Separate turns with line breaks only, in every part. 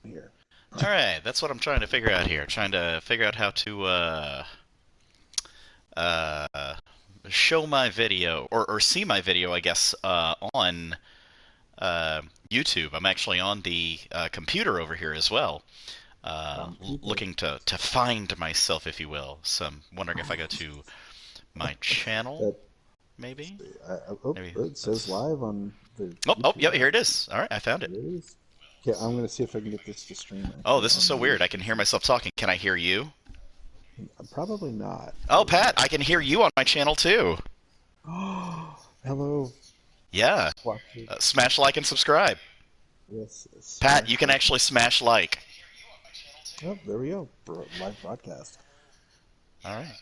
here.
All right, that's what I'm trying to figure out here. Trying to figure out how to uh, show my video or see my video, I guess, on uh, YouTube. I'm actually on the computer over here as well,
Computer.
looking to find myself, if you will. So I'm wondering if I go to my channel,
That
maybe. Maybe
it says
that's.
live on the
Oh, yeah,
YouTube.
here it is. All right, I found it.
There it is. Okay, I'm gonna see if I can get this to stream
Oh,
actually
this is
on
so
my
weird. I can hear
PC.
myself talking. Can I hear you?
Probably not.
Oh,
Probably
Pat,
not.
I can hear you on my channel too.
Oh, hello,
Yeah.
watchers.
Smash like and subscribe.
Yes,
Pat, you
smash
can
like.
actually smash like.
Oh, there we go. Live broadcast.
All right.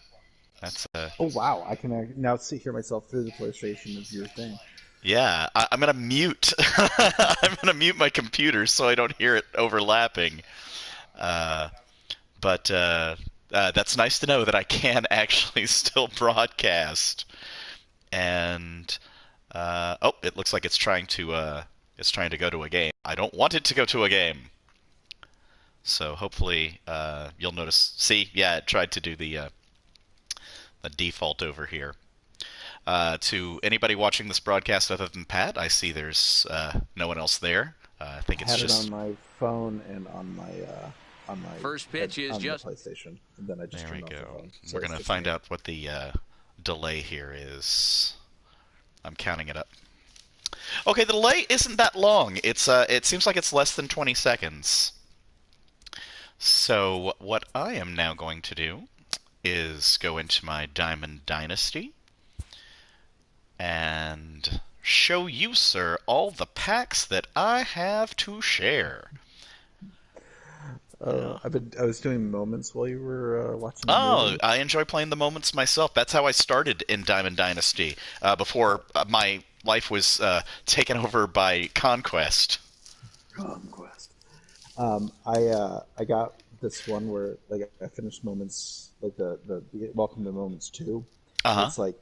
That's
Oh wow, I can now see hear myself through the PlayStation of your thing.
yeah. I'm gonna mute. I'm gonna mute my computer so I don't hear it overlapping. Uh, but that's nice to know that I can actually still broadcast. And oh, it looks like it's trying to go to a game. I don't want it to go to a game. So hopefully you'll notice. See, yeah, it tried to do the default over here. To anybody watching this broadcast other than Pat, I see there's no one else there. I
I
think it's
had it on
just.
my phone and on my
First
head
pitch is
on the
just
PlayStation, and then I just
There we
turned off the
go.
phone.
We're
So
going
it's
to
just
find
me.
out what the delay here is. I'm counting it up. Okay, the delay isn't that long. It seems like it's less than 20 seconds. So what I am now going to do is go into my Diamond Dynasty and show you, sir, all the packs that I have to share. Yeah.
I was doing moments while you were watching the
Oh,
movie.
I enjoy playing the moments myself. That's how I started in Diamond Dynasty before my life was taken over by Conquest.
Conquest. I got this one where like I finished moments like the Welcome to Moments 2,
Uh
and
huh.
it's like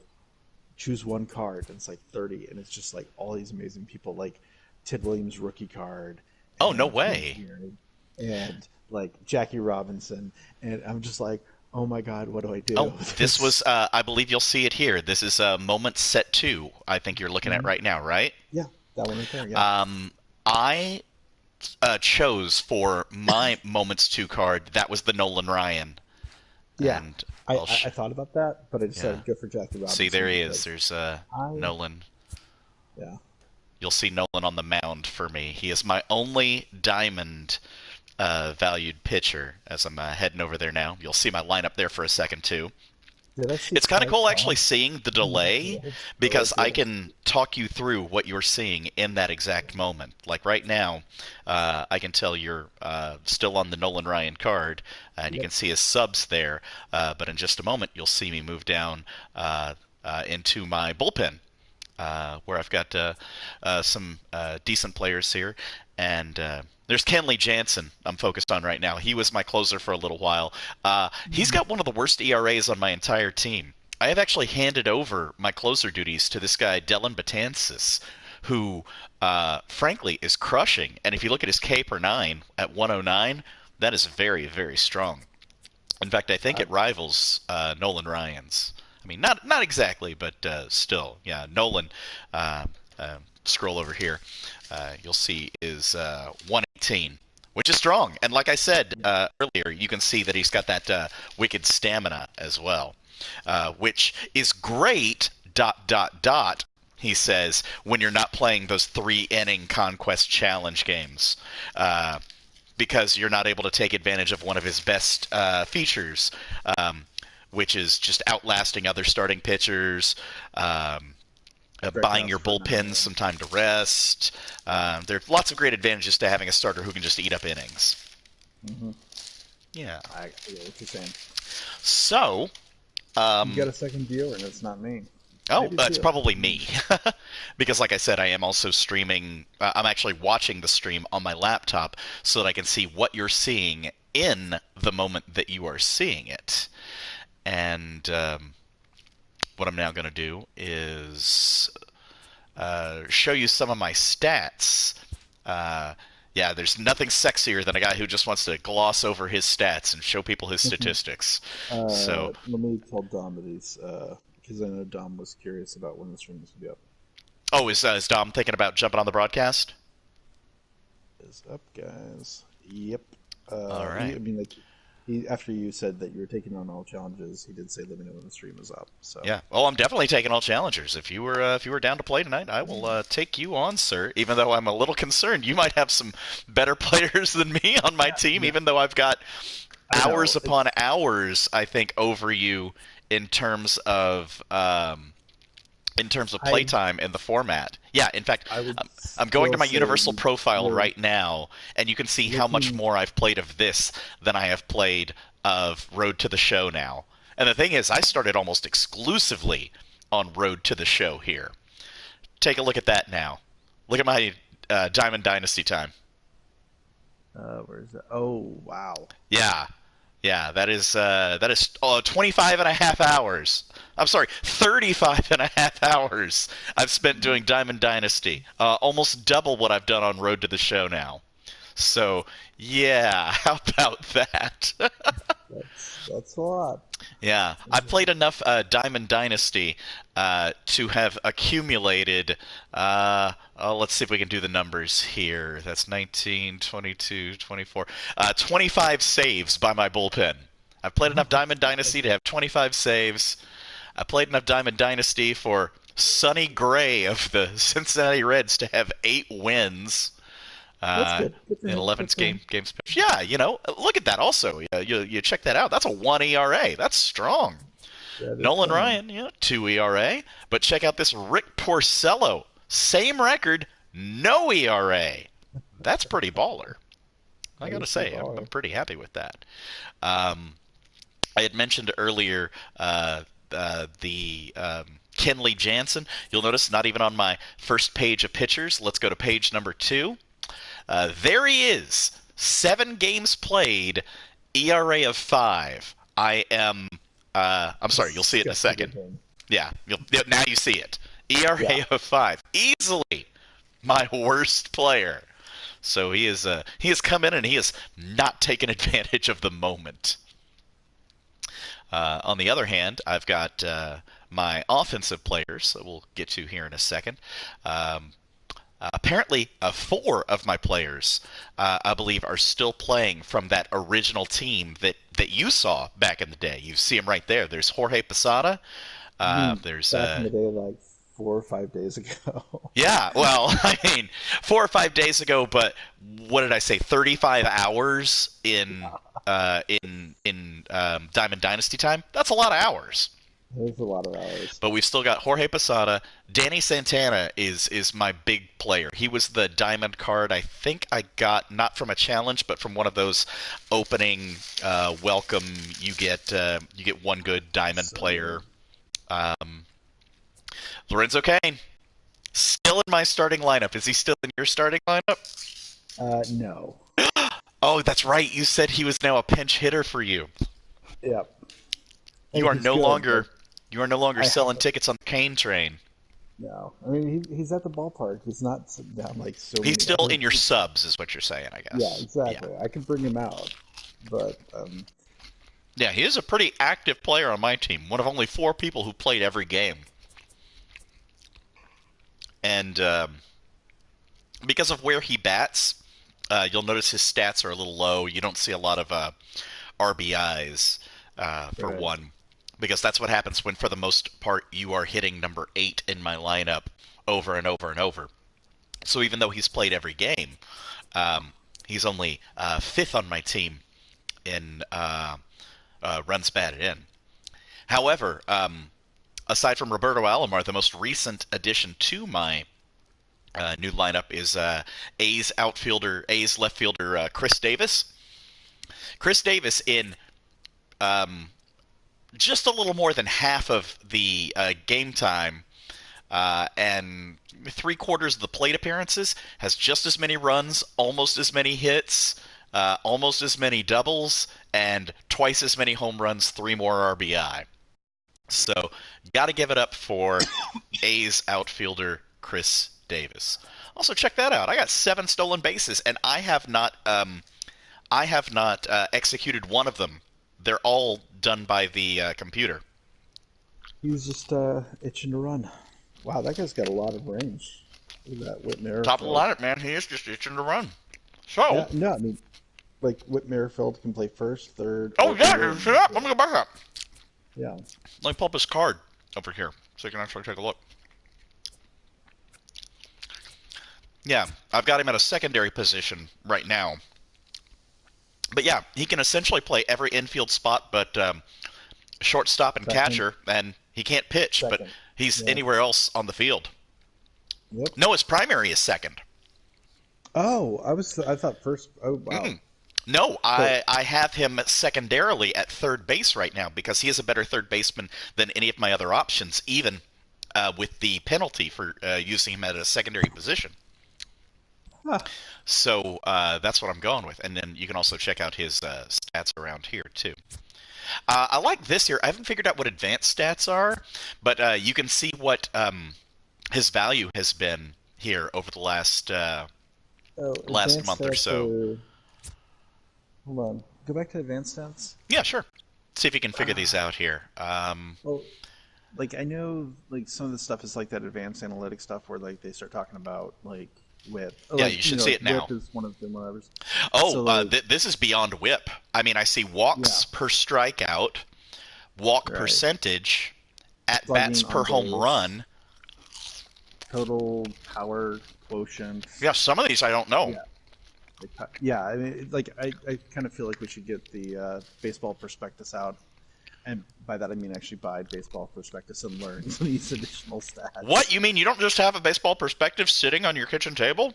choose one card and it's like 30, and it's just like all these amazing people like Ted Williams rookie card
Oh, no
and James
way.
Beard and like Jackie Robinson, and I'm just like, oh my god, what do I
Oh,
do?
this was,
This.
I believe you'll see it here. This is Moments Set 2, I think you're looking at
Mhm.
right now, right?
Yeah, that one right there. Yeah,
Um, I chose for my Moments 2 card, that was the Nolan Ryan.
yeah.
And
I,
I'll,
I, I thought about that, but I
yeah.
decided to go for Jackie
See, there
Robinson
he is.
because
There's
I
Nolan.
yeah.
You'll see Nolan on the mound for me. He is my only diamond valued pitcher as I'm heading over there now. You'll see my lineup there for a second, too.
Did I see
It's kind of
Ty
cool actually
Cobb
seeing the
in that
delay
red? The
because
red
I
field?
can talk you through what you're seeing in that exact moment. Like right now, I can tell you're still on the Nolan Ryan card, and you
Yep.
can see his subs there. But in just a moment, you'll see me move down into my bullpen, where I've got some decent players here. And there's Kenley Jansen I'm focused on right now. He was my closer for a little while. He's got one of the worst ERAs on my entire team. I have actually handed over my closer duties to this guy, Dylan Betances, who, frankly, is crushing. And if you look at his K per 9 at 109, that is very, very strong. In fact, I think
I,
it rivals Nolan Ryan's. I mean, not exactly, but still, yeah. Nolan, uh, scroll over here, you'll see is 118, which is strong. And like I said
yeah.
earlier, you can see that he's got that wicked stamina as well, which is great. Dot dot dot. He says when you're not playing those 3 inning conquest challenge games. Because you're not able to take advantage of one of his best features, um, which is just outlasting other starting pitchers,
Strike
buying
outs
your
per
bullpens
nine.
some time to rest. There's lots of great advantages to having a starter who can just eat up innings.
Mm-hmm.
Yeah.
I get what you're saying.
So,
You got
um,
a second viewer, and it's not me.
oh,
Maybe
it's
two.
probably me. Because, like I said, I am also streaming. I'm actually watching the stream on my laptop so that I can see what you're seeing in the moment that you are seeing it. And what I'm now going to do is show you some of my stats. Uh, Yeah, there's nothing sexier than a guy who just wants to gloss over his stats and show people his statistics. So,
Let me tell Dom that he's because I know Dom was curious about when the stream is gonna be up.
oh, is Dom thinking about jumping on the broadcast?
Is up, guys. Yep.
All right.
I mean, like, he after you said that you were taking on all challenges, he did say let me know when the stream is up. So,
Yeah. Well, I'm definitely taking all challengers. If you were down to play tonight, I will take you on, sir. Even though I'm a little concerned, you might have some better players than me on my team.
yeah,
Even though I've got
I
hours
know.
upon hours, I think, over you in terms of
I
playtime and the format. Yeah, in fact,
I would
I'm going
still
to my
say
Universal profile
you're
right now, and you can see how much
looking.
more I've played of this than I have played of Road to the Show now. And the thing is, I started almost exclusively on Road to the Show here. Take a look at that now. Look at my Diamond Dynasty time.
Where is that? Oh, wow.
Yeah, yeah, that is 25 and a half hours. I'm sorry, 35 and a half hours I've spent doing Diamond Dynasty. Almost double what I've done on Road to the Show now. So, yeah, how about that?
That's a lot.
Yeah, I've played enough Diamond Dynasty to have accumulated. Let's see if we can do the numbers here. That's 19, 22, 24, 25 saves by my bullpen. I've played enough Diamond Dynasty to have 25 saves. I played enough Diamond Dynasty for Sonny Gray of the Cincinnati Reds to have 8 wins
That's
uh,
good. Good for
in
him.
11
Good for him.
games pitched. Yeah, look at that. Also, you check that out. That's a 1 ERA. That's strong.
That is
Nolan
fine.
Ryan, 2 ERA. But check out this Rick Porcello. Same record, no ERA. That's pretty baller. I
That
gotta
is pretty
say, I'm
baller.
pretty happy with that. Um, I had mentioned earlier the Kenley Jansen. You'll notice not even on my first page of pitchers. Let's go to page number 2. There he is. 7 games played, ERA of 5. I am. I'm sorry. You'll see it in a
Disgusted
second.
with him.
Yeah, now you see it.
Yeah.
ERA of 5, easily my worst player. So he has come in and he has not taken advantage of the moment. On the other hand, I've got my offensive players that we'll get to here in a second. Um, apparently, 4 of my players, I believe, are still playing from that original team that you saw back in the day. You see him right there. There's Jorge Posada.
You mean
There's
back in the day, like 4 or 5 days ago?
Yeah, well, I mean, 4 or 5 days ago, but what did I say? 35 hours in Diamond Dynasty time. That's a lot of hours.
There's a lot of hours.
But we've still got Jorge Posada. Danny Santana is my big player. He was the diamond card I think I got not from a challenge, but from one of those opening welcome. You get one good diamond
So
player.
good.
Um, Lorenzo Kane still in my starting lineup. Is he still in your starting lineup?
No.
Oh, that's right. You said he was now a pinch hitter for you.
Yeah.
You
Hey,
are
he's
no
good, but
longer you are no longer
I
selling
have
tickets on the Kane train.
no. I mean, he's at the ballpark. He's not sitting down like so
He's
many
still
other
in your
people.
subs, is what you're saying, I
Yeah,
guess. Yeah.
exactly. I can bring him out, but
Yeah, he is a pretty active player on my team. One of only 4 people who played every game. And because of where he bats, you'll notice his stats are a little low. You don't see a lot of RBIs for
right.
one, because that's what happens when, for the most part, you are hitting number 8 in my lineup over and over and over. So even though he's played every game, he's only 5th on my team in runs batted in. However, aside from Roberto Alomar, the most recent addition to my new lineup is A's left fielder Chris Davis. Chris Davis in um, just a little more than half of the game time and 3/4 of the plate appearances has just as many runs, almost as many hits, almost as many doubles, and twice as many home runs, 3 more RBI. So, got to give it up for A's outfielder Chris Davis. Also, check that out. I got 7 stolen bases, and I have not executed one of them. They're all done by the computer.
He was just itching to run. Wow, that guy's got a lot of range. Look at that Whit
Top of the
Merrifield.
lineup, man. He is just itching to run.
Yeah,
So,
no, I mean, like Whit Merrifield can play first, third,
oh yeah,
outfielder.
shut up. Let me go back up.
Yeah.
Let me pull up his card over here so you can actually take a look. Yeah, I've got him at a secondary position right now. But yeah, he can essentially play every infield spot but shortstop and
Second,
catcher, and he can't pitch, but
second.
he's
Yeah.
anywhere else on the field.
Yep.
No, his primary is second.
Oh, I thought first. Oh, wow.
Mm-mm. No,
So,
I have him secondarily at third base right now because he is a better third baseman than any of my other options, even with the penalty for using him at a secondary position.
huh.
So that's what I'm going with. And then you can also check out his stats around here, too. I like this here. I haven't figured out what advanced stats are, but you can see what his value has been here over the
Oh,
last
advanced
month or
stats
so.
are. Hold on. Go back to advanced stats.
Yeah, sure. See if you can figure these out here.
Well, like I know, like some of the stuff is like that advanced analytic stuff where like they start talking about like whip,
Yeah, you should see
like
it
whip
now.
is one of the whatevers.
Oh,
So like,
this is beyond whip. I mean, I see
yeah,
walks per strikeout, walk
right.
percentage, at bats
Slugging
per
on
home
base,
run.
total power quotient.
Yeah, some of these I don't know.
Yeah, yeah. I mean, like I kind of feel like we should get the baseball prospectus out, and by that I mean actually buy baseball prospectus and learn some of these additional stats.
What? You mean you don't just have a baseball perspective sitting on your kitchen table?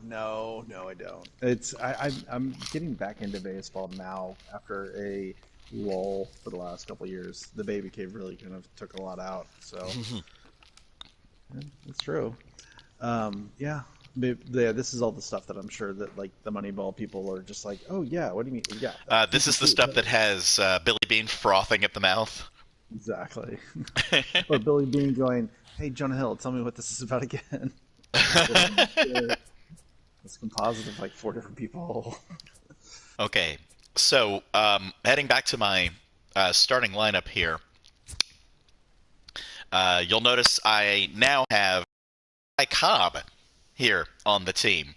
No, no, I don't. I'm getting back into baseball now after a lull for the last couple of years. The baby cave really kind of took a lot out, so yeah, it's true. Yeah, yeah, this is all the stuff that I'm sure that like the Moneyball people are just like, oh yeah, what do you mean? Yeah,
This is the
PPP,
stuff that
right.
has Billy Bean frothing at the mouth.
Exactly. Or Billy Bean going, hey Jonah Hill, tell me what this is about again. Getting this composite of like 4 different people.
Okay, so heading back to my starting lineup here, you'll notice I now have Cobb here on the team.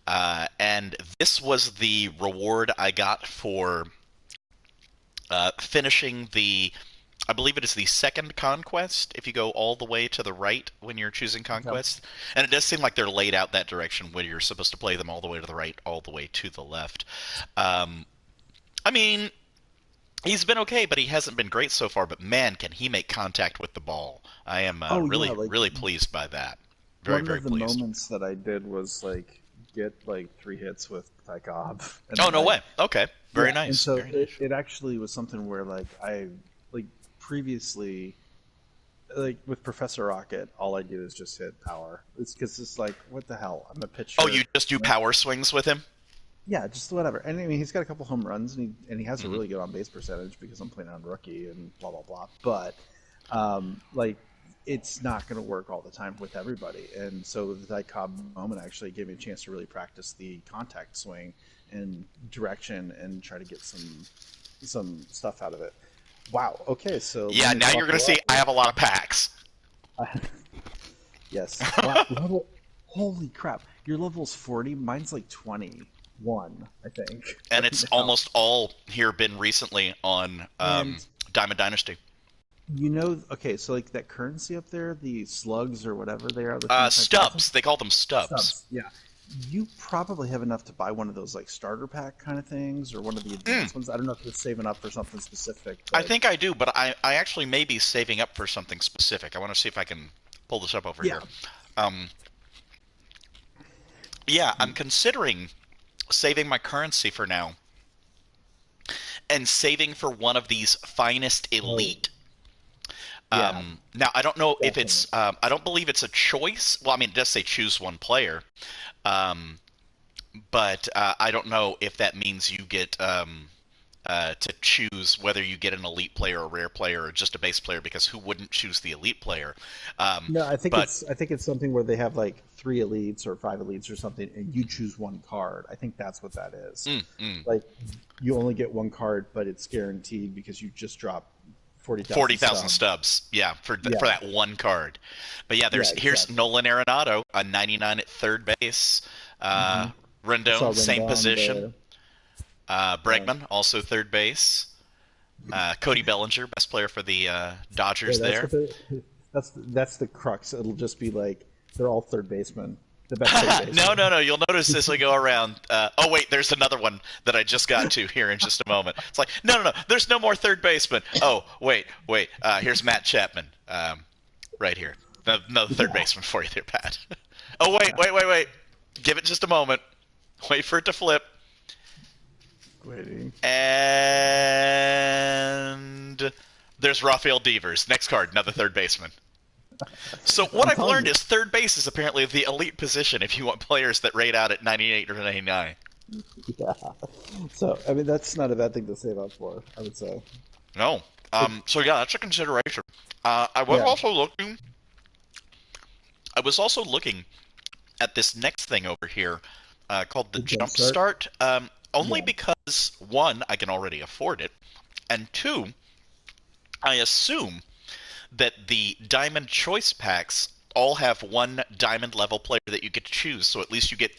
And this was the reward I got for finishing the. I believe it is the second conquest. If you go all the way to the right when you're choosing
Okay.
conquest, and it does seem like they're laid out that direction when you're supposed to play them all the way to the right, all the way to the left. Um, I mean, he's been okay, but he hasn't been great so far. But man, can he make contact with the ball? I am
Oh yeah,
really,
like
really pleased by that. Very,
one
very
of the
pleased.
moments that I did was like get like 3 hits with Ty Cobb, and
Oh
then
no
like
way. Okay, very
yeah, and
nice.
so
Very nice.
it actually was something where like I like previously like with Professor Rocket, all I do is just hit power. It's because it's like what the hell? I'm a
Oh, you
pitcher.
just do power swings with him?
Yeah, just whatever. And I mean, he's got a couple home runs, and he has a
Hmm.
really good on base percentage because I'm playing on rookie and blah blah blah. But like, it's not going to work all the time with everybody. And so that Cobb moment actually gave me a chance to really practice the contact swing and direction and try to get some stuff out of it. Wow. Okay, so let
Yeah,
me
now you're gonna
buckle
see
up.
I have a lot of packs.
Yes. Wow. Level. Holy crap! Your level's 40. Mine's like 21, I think,
And
right
it's
now.
almost all here been recently on
And
Diamond Dynasty.
okay, so like that currency up there, the slugs or whatever they are, the 25,000
Stubs. They call them stubs.
stubs. Yeah. You probably have enough to buy one of those like starter pack kind of things or one of the
Mm,
advanced ones. I don't know if you're saving up for something specific,
I
but
think I do, but I actually may be saving up for something specific. I want to see if I can pull this up over
yeah.
here. Um, yeah, I'm considering saving my currency for now and saving for one of these finest
Oh,
elite.
yeah,
Now, I don't know if
definitely.
it's. I don't believe it's a choice. Well, I mean, it does say choose one player, um, but I don't know if that means you get to choose whether you get an elite player, a rare player, or just a base player. Because who wouldn't choose the elite player?
No,
But
I think it's something where they have like three elites or five elites or something, and you choose one card. I think that's what that is.
mm, mm,
Like you only get one card, but it's guaranteed because you just drop 40,000
40,000
stubs.
stubs, yeah, for
Yeah,
that one card. But yeah,
yeah,
here's
exactly.
Nolan Arenado, a 99 at third base.
Hmm. I saw
Rendon, same
Rendon
position.
there. Yeah,
Bregman, also third base. Cody Bellinger, best player for the
yeah,
Dodgers
that's
there.
what they. That's the crux. It'll just be like they're all third basemen, the best third
No,
baseman.
no, no. You'll notice as we go around. Oh, wait, there's another one that I just got to here in just a moment. It's like, no, no, no. There's no more third baseman. Oh, wait, wait. Here's Matt Chapman, right here. No third
Yeah,
baseman for you there, Pat. Oh, wait, wait, wait, wait. Give it just a moment. Wait for it to flip.
waiting.
And there's Rafael Devers. Next card, another third baseman. So what
I'm
I've
telling
learned
you.
is third base is apparently the elite position if you want players that rate out at 98 or 99.
Yeah. So I mean, that's not a bad thing to save up for. I would say.
No.
But
So yeah, that's a consideration. I was
yeah,
also looking. I was also looking at this next thing over here, called the
the jump
Jump
start.
Start. Only
Yeah.
because one, I can already afford it, and two, I assume that the Diamond Choice packs all have one Diamond level player that you get to choose. So at least you get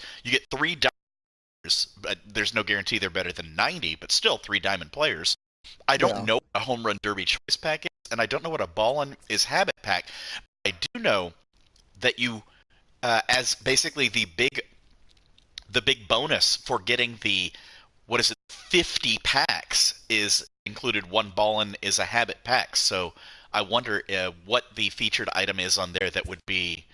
three Diamonds. But there's no guarantee they're better than 90, but still three Diamond players. I don't
Yeah.
know what a Home Run Derby Choice pack is, and I don't know what a Ballin is Habit pack. I do know that you, as basically the big bonus for getting the, what is it, 50 packs is included one Ballin is a Habit pack. So I wonder what the featured item is on there that would be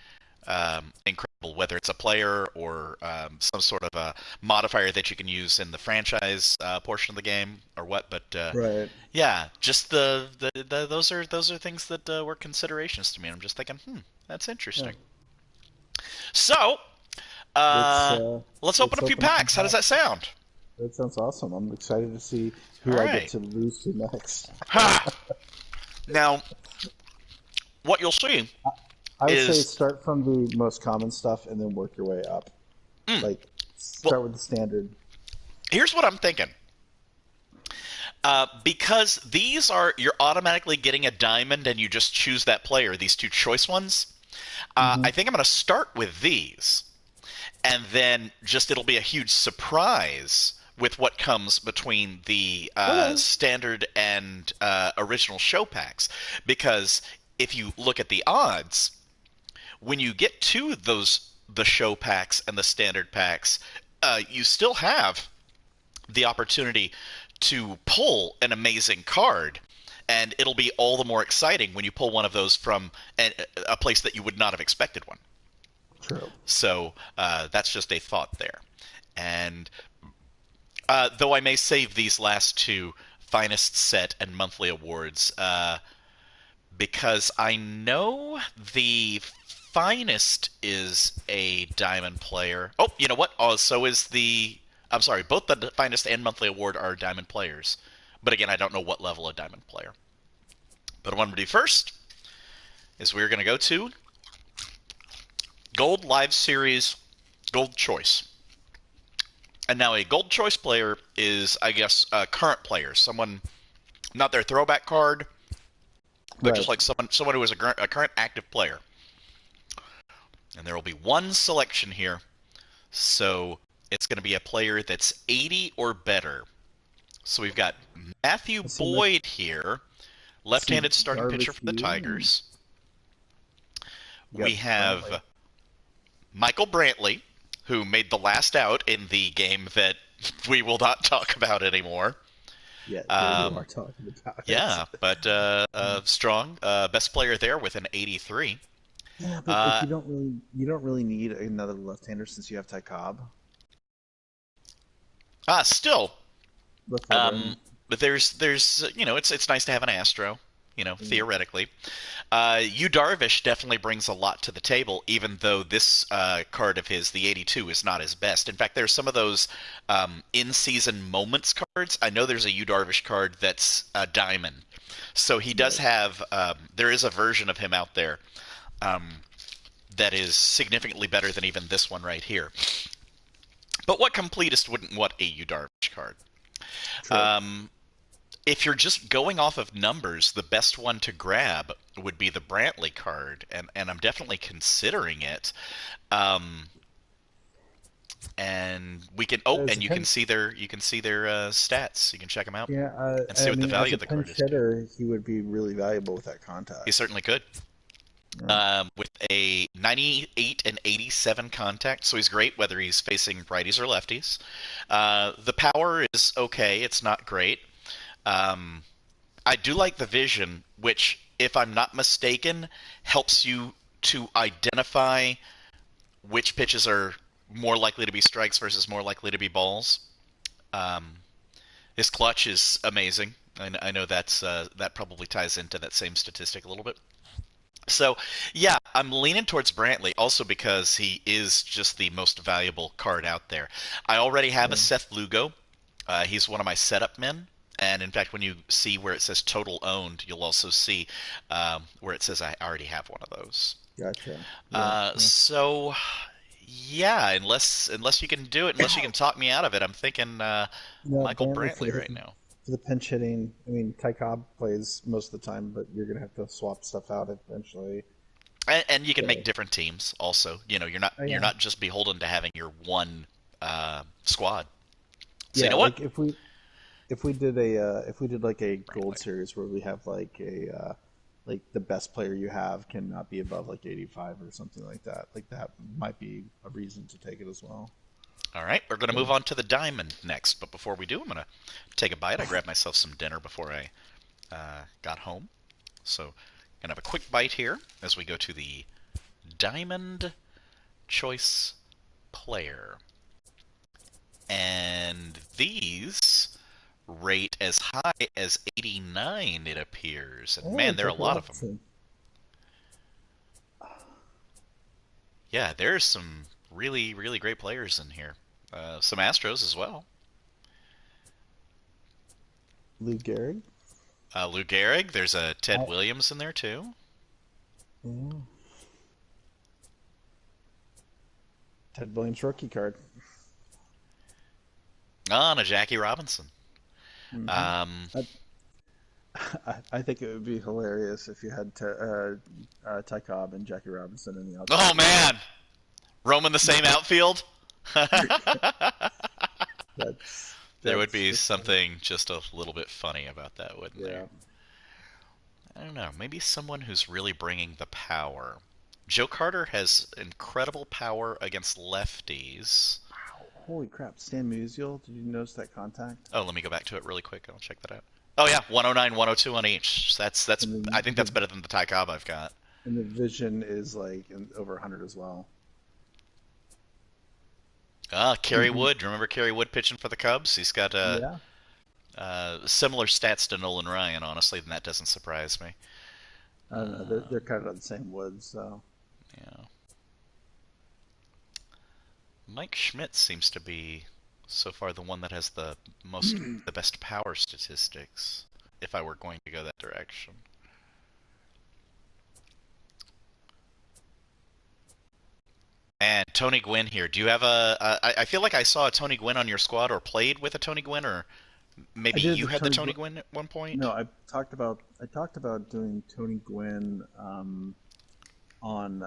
incredible, whether it's a player or some sort of a modifier that you can use in the franchise portion of the game or what. But
Right.
yeah, just those are things that were considerations to me. I'm just thinking, that's
Yeah.
interesting. So
Let's
let's open
let's
a few
open up some
packs. How does that
packs.
sound?
That sounds awesome. I'm excited to see
All
who I get
right.
to lose to next.
Ha! Now, what you'll see
I would say
is,
start from the most common stuff and then work your way up. Like
well,
start with the standard.
here's what I'm thinking. Because these are, you're automatically getting a diamond and you just choose that player, these two choice ones.
Hmm.
I think I'm going to start with these, and then just it'll be a huge surprise with what comes between the
Okay.
standard and original show packs. Because if you look at the odds, when you get to the show packs and the standard packs, you still have the opportunity to pull an amazing card. And it'll be all the more exciting when you pull one of those from a place that you would not have expected one.
True.
So that's just a thought there. And though I may save these last two, finest set and monthly awards, because I know the finest is a diamond player. Oh, you know what? Oh, so is the. I'm sorry, both the finest and monthly award are diamond players. But again, I don't know what level of diamond player. But what I'm going to do first is we're going to go to Gold Live Series Gold Choice. And now a Gold Choice player is, I guess, a current player, someone, not their throwback card, but just
Right.
like someone who is a current active player. And there will be one selection here, so it's going to be a player that's 80 or better. So we've got Matthew
I see Mc,
Boyd here,
see
left-handed starting pitcher
Darvish
for the
here, and
Tigers.
you got
We
Brantley.
have Michael Brantley, who made the last out in the game that we will not talk about anymore.
Yeah, here you are
Um,
talking about it.
yeah, but strong, best player there with an 83.
Yeah, but like
Uh,
you don't really need another left-hander since you have Ty Cobb,
still,
left fielder. I
um,
mean,
but there's it's nice to have an Astro.
Yeah.
theoretically. Yu Darvish definitely brings a lot to the table, even though this card of his, the 82, is not his best. In fact, there's some of those in-season moments cards. I know there's a Yu Darvish card that's a diamond. So he does
Right.
have, there is a version of him out there um, that is significantly better than even this one right here. But what completist wouldn't want a Yu Darvish card?
True.
Um, if you're just going off of numbers, the best one to grab would be the Brantley card, and I'm definitely considering it. Um, and we can
As a
and you can
pinch,
see their stats. You can check them out
yeah.
and see
I
what the
mean, as
value
a
of the card
pinch
is too.
hitter, he would be really valuable with that
He
contact.
certainly could.
Yeah.
With a 98 and 87 contact, so he's great whether he's facing righties or lefties. The power is okay; it's not great. Um, I do like the vision, which, if I'm not mistaken, helps you to identify which pitches are more likely to be strikes versus more likely to be balls. Um, his clutch is amazing. I know that probably ties into that same statistic a little bit. So, yeah, I'm leaning towards Brantley also because he is just the most valuable card out there. I already have a
Yeah.
Seth Lugo. He's one of my setup men. And in fact, when you see where it says total owned, you'll also see where it says I already have one of those.
Gotcha. Yeah.
Uh,
Yeah.
so, yeah, unless you can do it, unless you can talk me out of it, I'm thinking
No,
Michael
Brantley
Brantley right now.
for the pinch hitting. I mean, Ty Cobb plays most of the time, but you're gonna have to swap stuff out eventually.
And you can make
So,
different teams also. You're not
oh
you're
yeah,
not just beholden to having your one squad. So you
yeah.
know what?
Like if we did like a gold
Brantley.
series where we have like the best player you have cannot be above like 85 or something like that. Like that might be a reason to take it as well.
All right, we're going to move
So
on to the diamond next. But before we do, I'm going to take a bite. I grabbed myself some dinner before I got home. So I'm going to have a quick bite here as we go to the diamond choice player. And these rate as high as 89, it appears. And
oh,
man, there are a
Jackie
lot of them.
Robinson.
Yeah, there's some really, really great players in here. Some Astros as well.
Lou Gehrig.
Lou Gehrig. There's a Ted
I,
Williams in there too.
yeah. Ted Williams rookie card.
Oh, and a Jackie Robinson.
Hmm.
Um,
I think it would be hilarious if you had Ty Cobb and Jackie Robinson in the
oh
outfield.
man, roaming the same outfield. There would be
That's funny.
something just a little bit funny about that, wouldn't there?
Yeah.
I don't know. Maybe someone who's really bringing the power. Joe Carter has incredible power against lefties.
Wow. Holy crap. Stan Musial, did you notice that contact?
Oh, let me go back to it really quick. I'll check that out. Oh yeah, 109, 102 on each. That's.
And
I
then
think that's better than the Ty Cobb I've got.
the vision is like over 100 as well.
Ah, Kerry
Hmm.
Wood. Remember Kerry Wood pitching for the Cubs? He's got
Yeah.
similar stats to Nolan Ryan, honestly, and that doesn't surprise me.
I don't know. They're kind of on the same woods, so.
Yeah. Mike Schmidt seems to be so far the one that has the best power statistics. If I were going to go that direction. And Tony Gwynn here. Do you have I feel like I saw a Tony Gwynn on your squad, or played with a Tony Gwynn, or
I
maybe
did
you
the
had the
Tony.
Tony Gwynn at one point.
No, I talked about doing Tony Gwynn on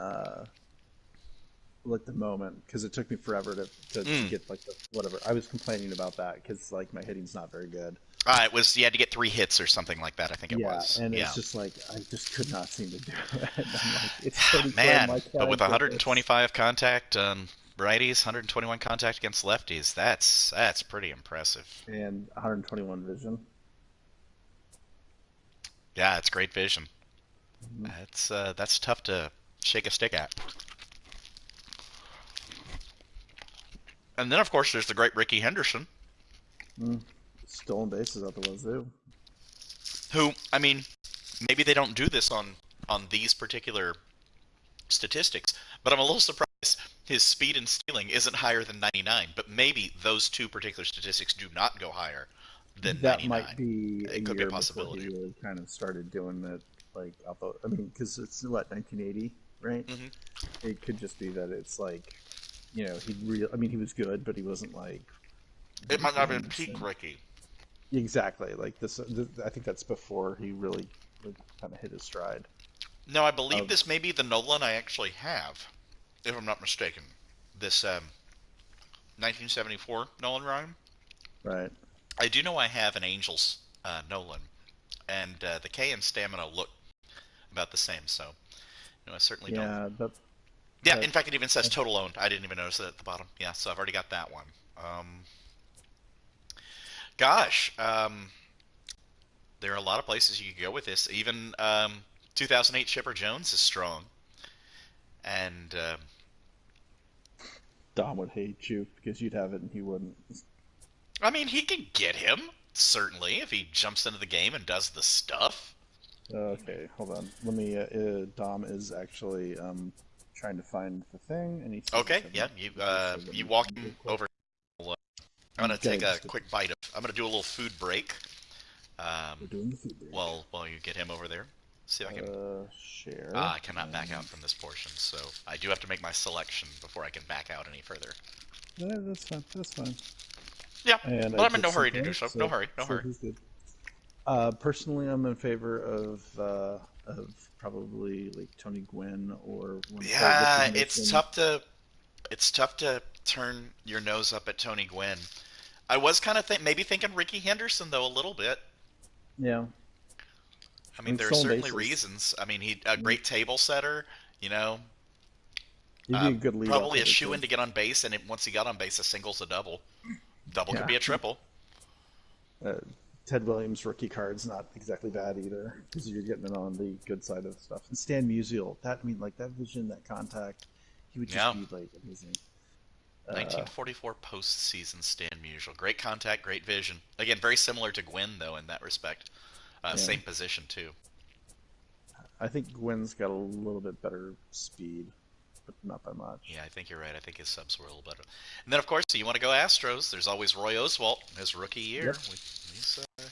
like the moment because it took me forever to
Mm.
get like the whatever. I was complaining about that because like my hitting's not very good.
It was you had to get 3 hits or something like that. I think it
Yeah,
was.
and it's
Yeah.
just like I just could not seem to do it. I'm like, it's Tony Gwynn.
Man,
Why can't
but
I
with
get this?
125 contact on righties, 121 contact against lefties, that's pretty impressive.
And 121 vision.
Yeah, it's great vision.
Mhm.
That's tough to shake a stick at. And then of course there's the great Ricky Henderson,
Mm. Stolen bases out the wazoo.
who I mean, maybe they don't do this on these particular statistics, but I'm a little surprised his speed and stealing isn't higher than 99. But maybe those two particular statistics do not go higher than
That might
99.
be a
It could be a
year before he
possibility.
really kind of started doing it. Like, I mean, because it's what 1980, right?
Hmm.
It could just be that it's like, I mean, he was good, but he wasn't like
It might
Ricky
not have been peak
Henderson.
Ricky.
Exactly. Like this, I think that's before he really like, kind of hit his stride.
No, I believe
Of
this may be the Nolan I actually have, if I'm not mistaken. This 1974 Nolan rhyme.
right.
I do know I have an Angels Nolan, and the K and stamina look about the same. So, I certainly don't.
Yeah,
Yeah,
that
in fact, it even says total owned. I didn't even notice it at the bottom. Yeah, so I've already got that one. Gosh, there are a lot of places you could go with this. Even 2008 Chipper Jones is strong, and
Dom would hate you because you'd have it and he wouldn't.
I mean, he can get him certainly if he jumps into the game and does the stuff.
Okay, hold on. Let me. Dom is actually trying to find the thing, and he says he's
Okay,
having
yeah,
issues. So let
you
me
walk
real
him
quick.
over. I'm
I'm
gonna
gonna
take a
just
quick bite of. I'm gonna do a little food break.
we're doing the food break.
While you get him over there. See if I can.
Share.
I cannot back out from this portion, so I do have to make my selection before I can back out any further.
Yeah, that's fine. That's fine.
Yeah,
And
but
I
I'm in no
just
hurry
sent
to do
him,
so. No hurry, no
so
hurry.
he's good. Personally, I'm in favor of probably like Tony Gwynn or Ricky
Yeah,
Henderson.
it's tough to turn your nose up at Tony Gwynn. I was kind of maybe thinking Ricky Henderson though a little bit.
Yeah,
I
I
mean,
mean,
there are
stolen
certainly
bases.
reasons. I mean, he a
Mm,
great table setter. You know,
he'd be a good leadoff
probably a
hitter
shoe
too.
in to get on base, and once he got on base, a single's a double. Double could
Yeah,
be a triple.
uh, Ted Williams rookie card's not exactly bad either because you're getting it on the good side of stuff. And Stan Musial, that I mean, like that vision, that contact, he would just
Yeah,
be like amazing. Uh,
1944 postseason Stan Musial. Great contact, great vision. Again, very similar to Gwynn though in that respect.
yeah,
Same position too.
I think Gwynn's got a little bit better speed, but not by much.
Yeah, I think you're right. I think his subs were a little better. And then, of course, you want to go Astros. There's always Roy Oswalt, his rookie year.
Yep.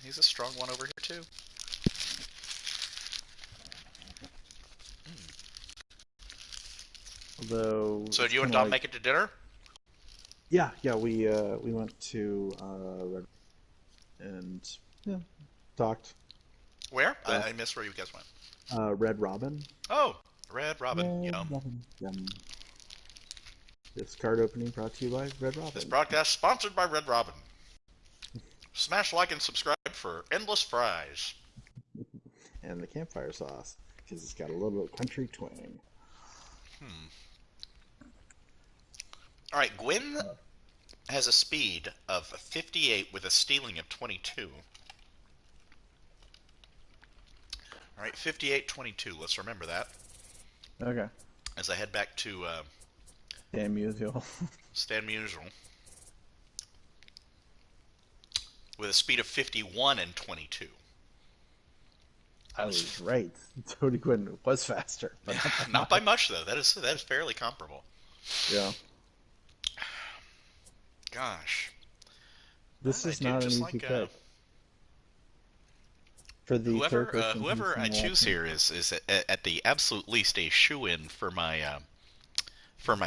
He's a strong one over here too.
Although
So,
it's
do you and
kind of
Dom
like,
make it to dinner?
yeah, we went to Red and yeah, talked.
Where?
So,
I missed where you guys went.
Red Robin.
Oh, Red Robin.
Red
Yum.
Robin. This card opening brought to you by Red
This
Robin
broadcast sponsored by Red Robin. Smash like and subscribe for endless fries.
and the campfire sauce because it's got a little bit of country twang.
Hmm. All right, Gwyn
Uh,
has a speed of 58 with a stealing of 22. All right, 58-22. Let's remember that
okay.
as I head back to
Damn usual.
Stan Musial with a speed of 51 and 22.
I was right. Tony Gwynn was faster, but not by
Not by
much.
much though. That is fairly comparable.
Yeah.
Gosh,
This
I
is
do
not an
just
easy
like
pick. For the third person who's
whoever I
been
choose
watching.
here is at the absolute least a shoe in for my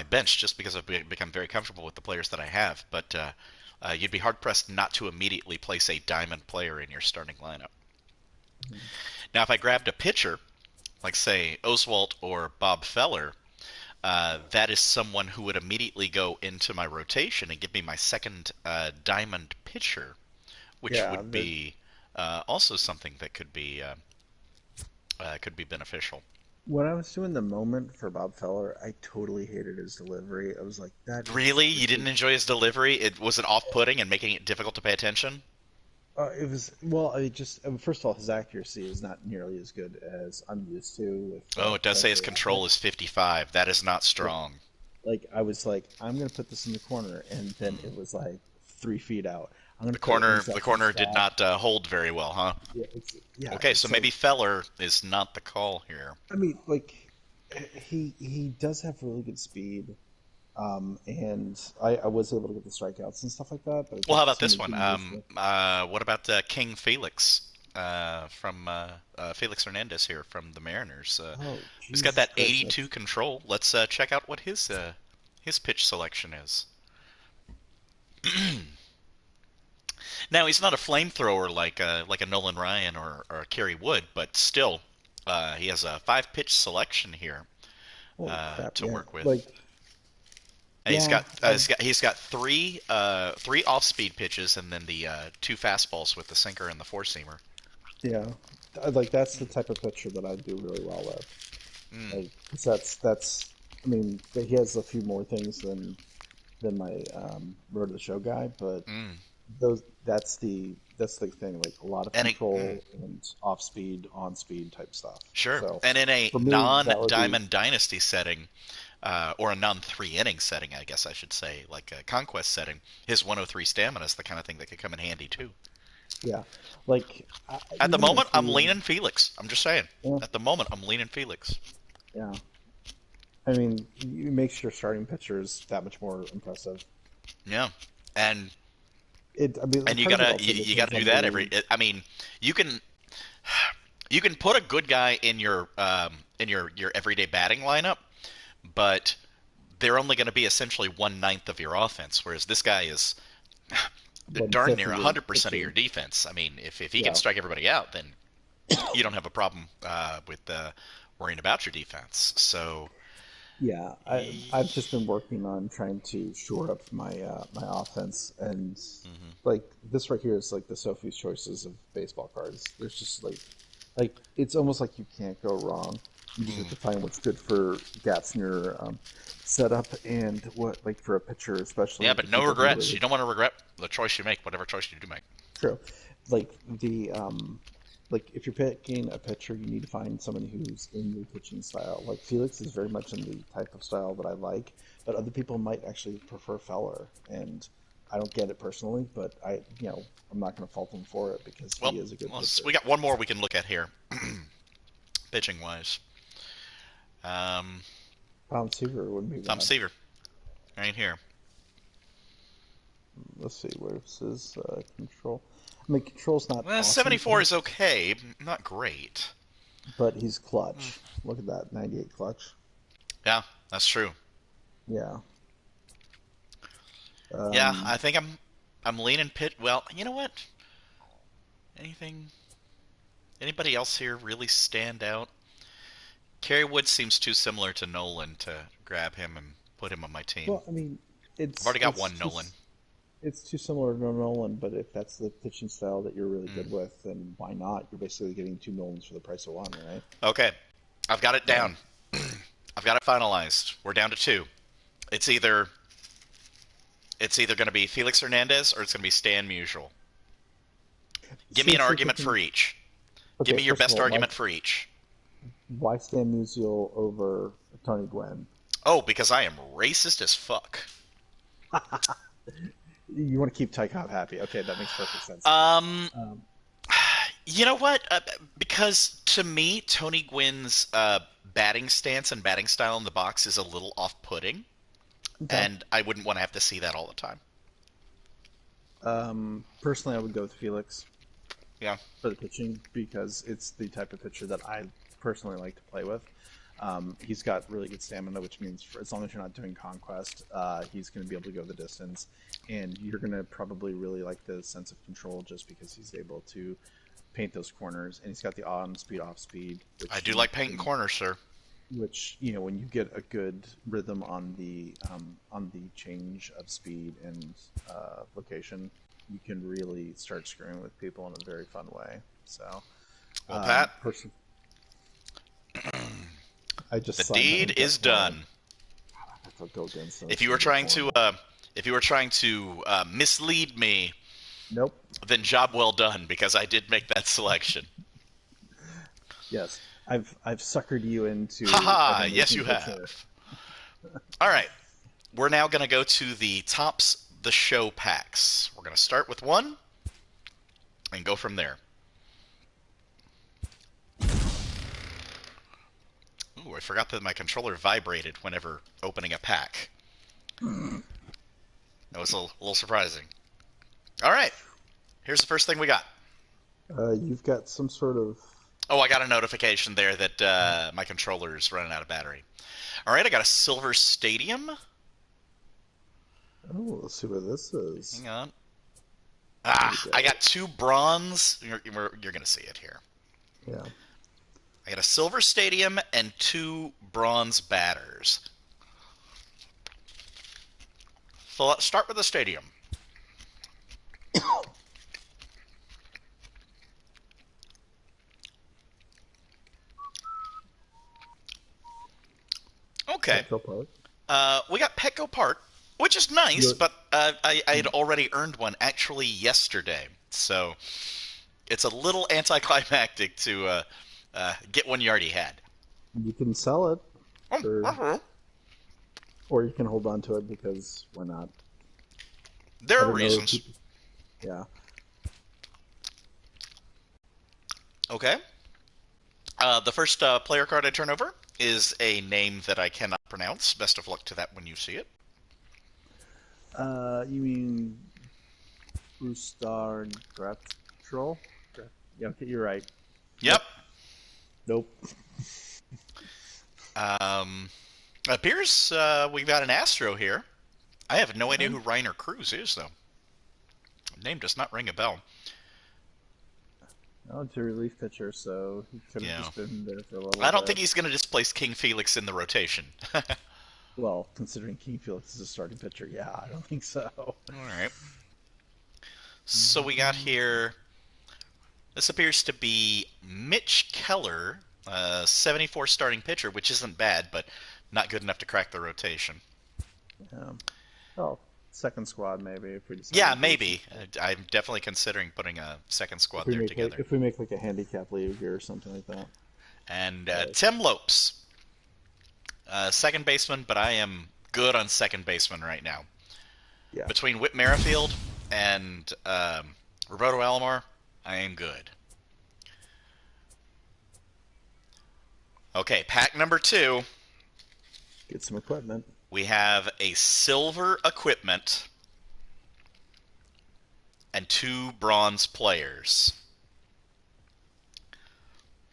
bench, just because I've become very comfortable with the players that I have. But you'd be hard pressed not to immediately place a diamond player in your starting lineup. Now, if I grabbed a pitcher, like say Oswalt or Bob Feller, that is someone who would immediately go into my rotation and give me my second diamond pitcher, which
Yeah,
would be also something that could be beneficial.
when I was doing the moment for Bob Feller, I totally hated his delivery. I was like, that is
Really, you didn't
ridiculous.
enjoy his delivery? It was it off-putting and making it difficult to pay attention?
It was well. I just first of all, his accuracy is not nearly as good as I'm used to with
Oh, it does say his
Spencer
control
Rattler.
is 55. That is not
Yeah,
strong.
like I was like, I'm gonna put this in the corner, and then
Hmm.
it was like 3 feet out. I'm gonna
The
put
corner,
exact
the
same
corner did
stat.
not hold very well, huh?
Yeah,
Okay, so
it's like
maybe Feller is not the call here.
I mean, like he does have really good speed, and I was able to get the strikeouts and stuff like that, but I
Well, how
think
about
some
this
of the
one?
games were
What about King Felix from Felix Hernandez here from the Mariners?
oh
He's got
Jesus
that
Christ,
82 control. Let's check out what his pitch selection is. Now he's not a flamethrower like a Nolan Ryan or a Kerry Wood, but still, he has a five pitch selection here
holy crap,
to
yeah,
work with.
like
And he's
yeah,
got he's got three off speed pitches and then the two fastballs with the sinker and the four seamer.
yeah, like that's the type of pitcher that I do really well with.
Mm,
Like, 'cause that's I mean, he has a few more things than my road to the show guy, but
mm.
those that's the thing, like a lot of
Mm,
control and off speed, on speed type stuff.
sure.
So
And in a
for me, that would be
non-Diamond Dynasty setting, or a non-three inning setting, I guess I should say, like a Conquest setting, his 103 stamina is the kind of thing that could come in handy too.
yeah, like
At the
even in a
moment, I'm
three
leaning
inning,
Felix. I'm just saying.
yeah,
At the moment, I'm leaning Felix.
yeah. I mean, it makes your starting pitchers that much more impressive.
Yeah, and
I mean,
and you
part of it
gotta
also
you gotta
depends
do
on the
that every.
league.
I mean, you can you can put a good guy in your everyday batting lineup, but they're only going to be essentially 1/9 of your offense, whereas this guy is
One
darn
fifth
near
of your
100% of your
pitching,
defense. I mean, if he can
yeah.
strike everybody out, then you don't have a problem with worrying about your defense. So,
Yeah, I've just been working on trying to shore up my offense, and
mhm.
like this right here is like the Sophie's choices of baseball cards. There's just like it's almost like you can't go wrong. You just have
Mm.
to find what's good for gaps in your setup and what like for a pitcher,
Yeah,
especially the
but no
people who
regrets.
really
You don't want to regret the choice you make, whatever choice you do make.
true. Like like if you're picking a pitcher, you need to find someone who's in your pitching style. Like Felix is very much in the type of style that I like, but other people might actually prefer Feller, and I don't get it personally, but I'm not going to fault him for it because
Well,
he is a good
we
pitcher.
got one more we can look at here, pitching wise. Um,
Tom Seaver wouldn't be
Tom
bad.
Seaver, right here.
Let's see, where's his control? I mean, control's not
Well,
awesome,
74 is okay, not great.
but he's clutch. Look at that, 98 clutch.
Yeah, that's true.
Yeah.
Yeah,
Um,
I think I'm leaning pit. Well, you know what? Anything? Anybody else here really stand out? Kerry Wood seems too similar to Nolan to grab him and put him on my team.
well, I mean,
I've already got
it's
one
too
Nolan.
it's too similar to Nolan, but if that's the pitching style that you're really
Mm.
good with, then why not? You're basically getting two Nolans for the price of one, right?
Okay, I've got it
So,
down. I've got it finalized. We're down to two. It's either it's either going to be Felix Hernandez or it's going to be Stan Musial. Give me an
seriously
argument for
thinking.
each. Give
Okay,
me your
first of
best
all,
argument for each.
why Stan Musial over Tony Gwynn?
Oh, because I am racist as fuck.
You want to keep Ty Cobb happy? Okay, that makes perfect sense then.
Um,
Um,
you know what? Because to me, Tony Gwynn's batting stance and batting style in the box is a little off-putting,
okay.
and I wouldn't want to have to see that all the time.
Personally, I would go with Felix
Yeah.
for the pitching because it's the type of pitcher that I personally like to play with. He's got really good stamina, which means as long as you're not doing conquest, he's going to be able to go the distance, and you're going to probably really like the sense of control just because he's able to paint those corners, and he's got the on speed, off speed,
I
which
do like painting corners, sir.
when you get a good rhythm on the change of speed and location, you can really start screwing with people in a very fun way. So,
Well, Pat,
person, I
the
just signed my
deed
own death
is
warrant.
done.
I have to go against them.
If
It's
you were
gonna be
trying to,
horrible.
mislead me,
Nope.
then job well done because I did make that selection.
Yes, I've suckered you into
Haha,
having
yes
making
you
pitcher.
have. All right, we're now going to go to the Topps the show packs. We're going to start with one and go from there. Ooh, I forgot that my controller vibrated whenever opening a pack. That was a little surprising. All right, here's the first thing we got.
You've got some sort of...
Oh, I got a notification there that my controller's running out of battery. All right, I got a Silver Stadium.
Oh, let's see what this is.
Hang on. I got 2 bronze. You're going to see it here.
Yeah.
I got a Silver Stadium and 2 bronze batters. So let's start with the stadium. Okay. We got Petco Park, which is nice, but I had already earned one actually yesterday. So it's a little anticlimactic to get one you already had.
You can sell it.
Uh-huh.
Or you can hold on to it because why not?
There are reasons.
Yeah.
Okay. The first player card I turn over is a name that I cannot pronounce. Best of luck to that when you see it.
You mean Brewstar Graptrol? Yeah, okay, you're right.
Yep.
Nope.
Appears we've got an Astro here. I have no idea who Reiner Cruz is, though. Name does not ring a bell.
Oh, it's a relief pitcher, so he could have just been there for a little bit.
I don't think he's going to displace King Felix in the rotation.
Well, considering King Felix is a starting pitcher, yeah, I don't think so.
All right. So we got here... This appears to be Mitch Keller, 74 starting pitcher, which isn't bad, but not good enough to crack the rotation.
Yeah. Oh, second squad maybe if we decide.
Yeah, maybe. I'm definitely considering putting a second squad there together.
If we make like a handicap league here or something like that.
And Tim Lopes, second baseman, but I am good on second baseman right now.
Yeah.
Between Whit Merrifield and Roberto Alomar, I am good. Okay, pack number 2.
Get some equipment.
We have a silver equipment and 2 bronze players.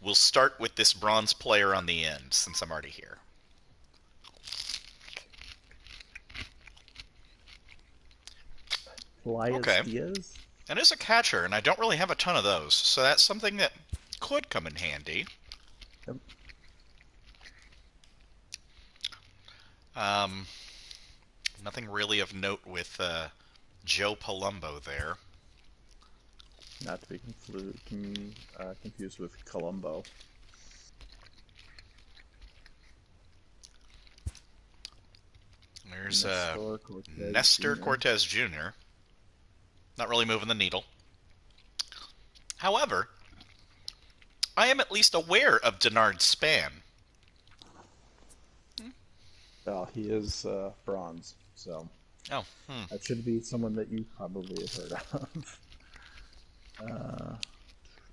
We'll start with this bronze player on the end, since I'm already here.
Elias Diaz?
And is a catcher, and I don't really have a ton of those, so that's something that could come in handy.
Yep.
Nothing really of note with Joe Palumbo there.
Not to be confused with Colombo.
There's Nestor Cortez Jr. Not really moving the needle. However, I am at least aware of Denard Span.
Well, he is bronze, so that should be someone that you probably have heard of.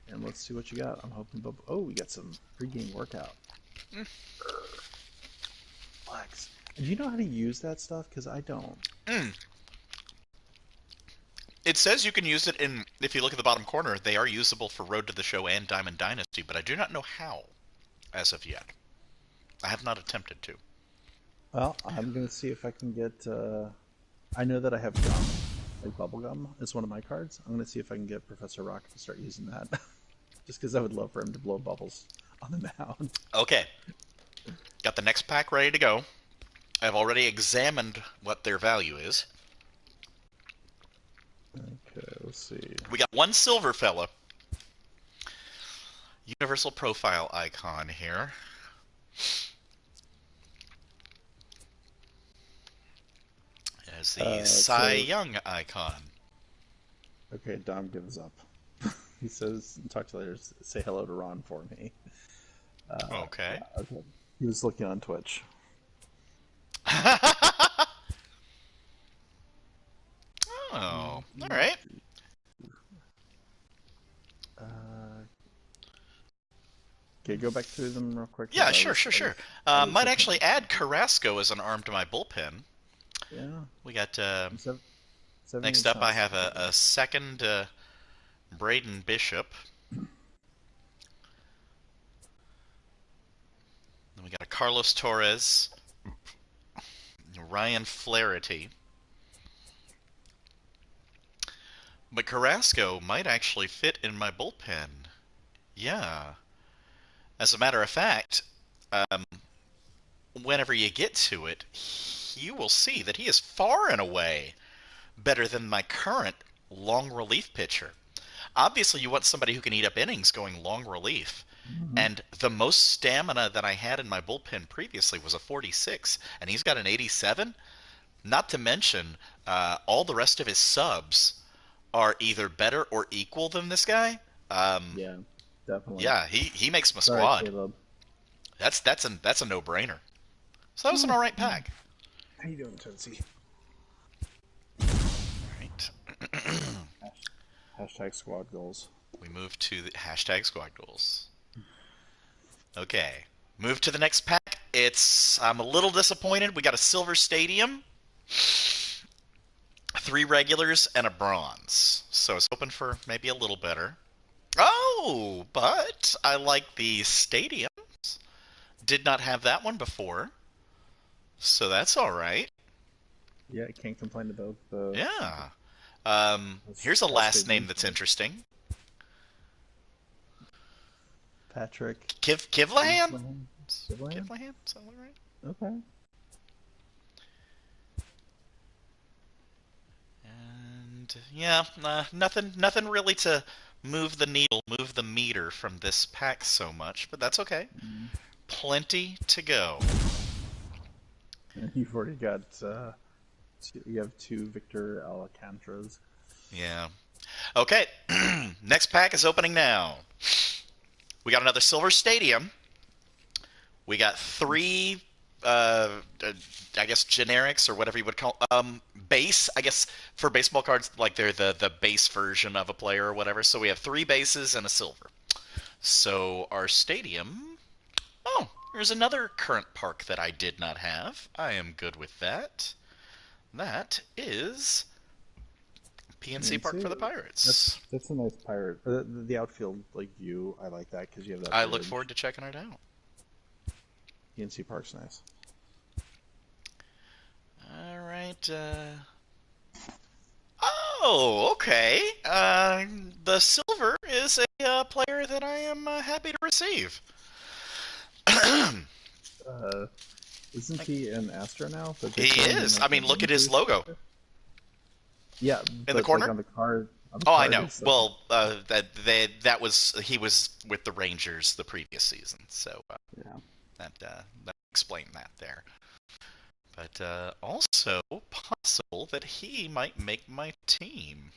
And let's see what you got. I'm hoping. Oh, we got some pregame workout. Flex. Do you know how to use that stuff? Because I don't.
It says you can use it in. If you look at the bottom corner, they are usable for Road to the Show and Diamond Dynasty, but I do not know how, as of yet. I have not attempted to.
Well, I'm going to see if I can get... I know that I have gum, like bubble gum, is one of my cards. I'm going to see if I can get Professor Rock to start using that. Just because I would love for him to blow bubbles on the mound.
Okay. Got the next pack ready to go. I've already examined what their value is.
Okay, let's see.
We got one silver fella. Universal profile icon here. As the Cy Young icon.
Okay, Dom gives up. He says, talk to you later, say hello to Ron for me.
Okay.
Okay. He was looking on Twitch. Okay, go back through them real quick because
Yeah, sure, sure,
I
sure.
was
Might
looking at
actually
this
add
one.
Carrasco as an arm to my bullpen.
Yeah,
We got
and 70
next
is
up.
not
I have
super
a
bad.
second Braden Bishop. Then we got a Carlos Torres, Ryan Flaherty. But Carrasco might actually fit in my bullpen. Yeah. As a matter of fact, um, whenever you get to it, you will see that he is far and away better than my current long relief pitcher. Obviously, you want somebody who can eat up innings going long relief.
Hmm.
And the most stamina that I had in my bullpen previously was a 46, and he's got an 87. Not to mention, all the rest of his subs are either better or equal than this guy. Um,
Yeah, definitely.
yeah, he makes my
Sorry,
squad.
Caleb.
That's a no brainer. So that was an
Oh,
all right
yeah.
pack.
How you doing, Tootsie?
All right,
Hashtag squad goals.
we move to the hashtag squad goals. Okay, move to the next pack. I'm a little disappointed. We got a silver stadium, three regulars, and a bronze. So I was hoping for maybe a little better. Oh, but I like the stadium. Did not have that one before, so that's all right.
Yeah, I can't complain about the
Yeah. Here's a
as
last
they've
name
been
that's
for
interesting.
Patrick
Kivlahan?
Kivlahan. Kivlahan?
Kivlahan? Something right?
Okay.
And yeah, nothing really to move the needle, move the meter from this pack so much, but that's okay.
Mm.
Plenty to go.
And you've already got you have two Victor Alcantara's.
Yeah. Okay. Next pack is opening now. We got another Silver Stadium. We got three, I guess generics or whatever you would call base. I guess for baseball cards, like they're the base version of a player or whatever. So we have three bases and a silver. So our stadium. Oh, there's another current park that I did not have. I am good with that. That is PNC Park for
PNC.
the Pirates.
That's a nice pirate. The outfield like view, I like that because you have that
I look
bridge.
forward to checking it out.
PNC Park's nice.
All right. Oh, okay. The silver is a player that I am happy to receive.
Uh, isn't he an Astro now? But they're
He
calling him
is.
like
I
a
mean, look at his
Rangers
logo
player. Yeah,
in the
but like
corner.
on the
Oh, I
card
know.
is
Well, that was he was with the Rangers the previous season, so
yeah.
that explained that there. But also possible that he might make my team.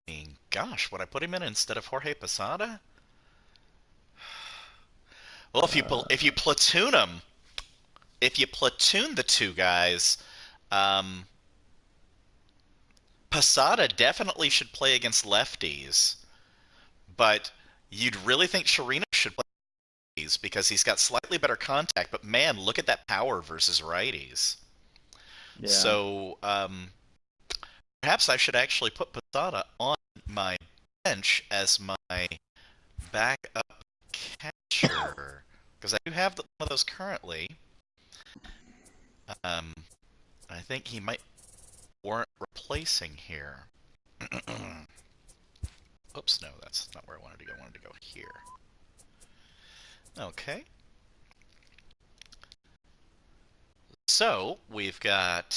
I mean, gosh, would I put him in instead of Jorge Posada? Well, if you
Uh,
platoon them, if you platoon the two guys, um, Posada definitely should play against lefties, but you'd really think Chirino should play righties because he's got slightly better contact. But man, look at that power versus righties.
yeah.
So perhaps I should actually put Posada on my bench as my backup catcher because I do have one of those currently. Um, I think he might warrant replacing here. Oops, no, that's not where I wanted to go. I wanted to go here. Okay. So we've got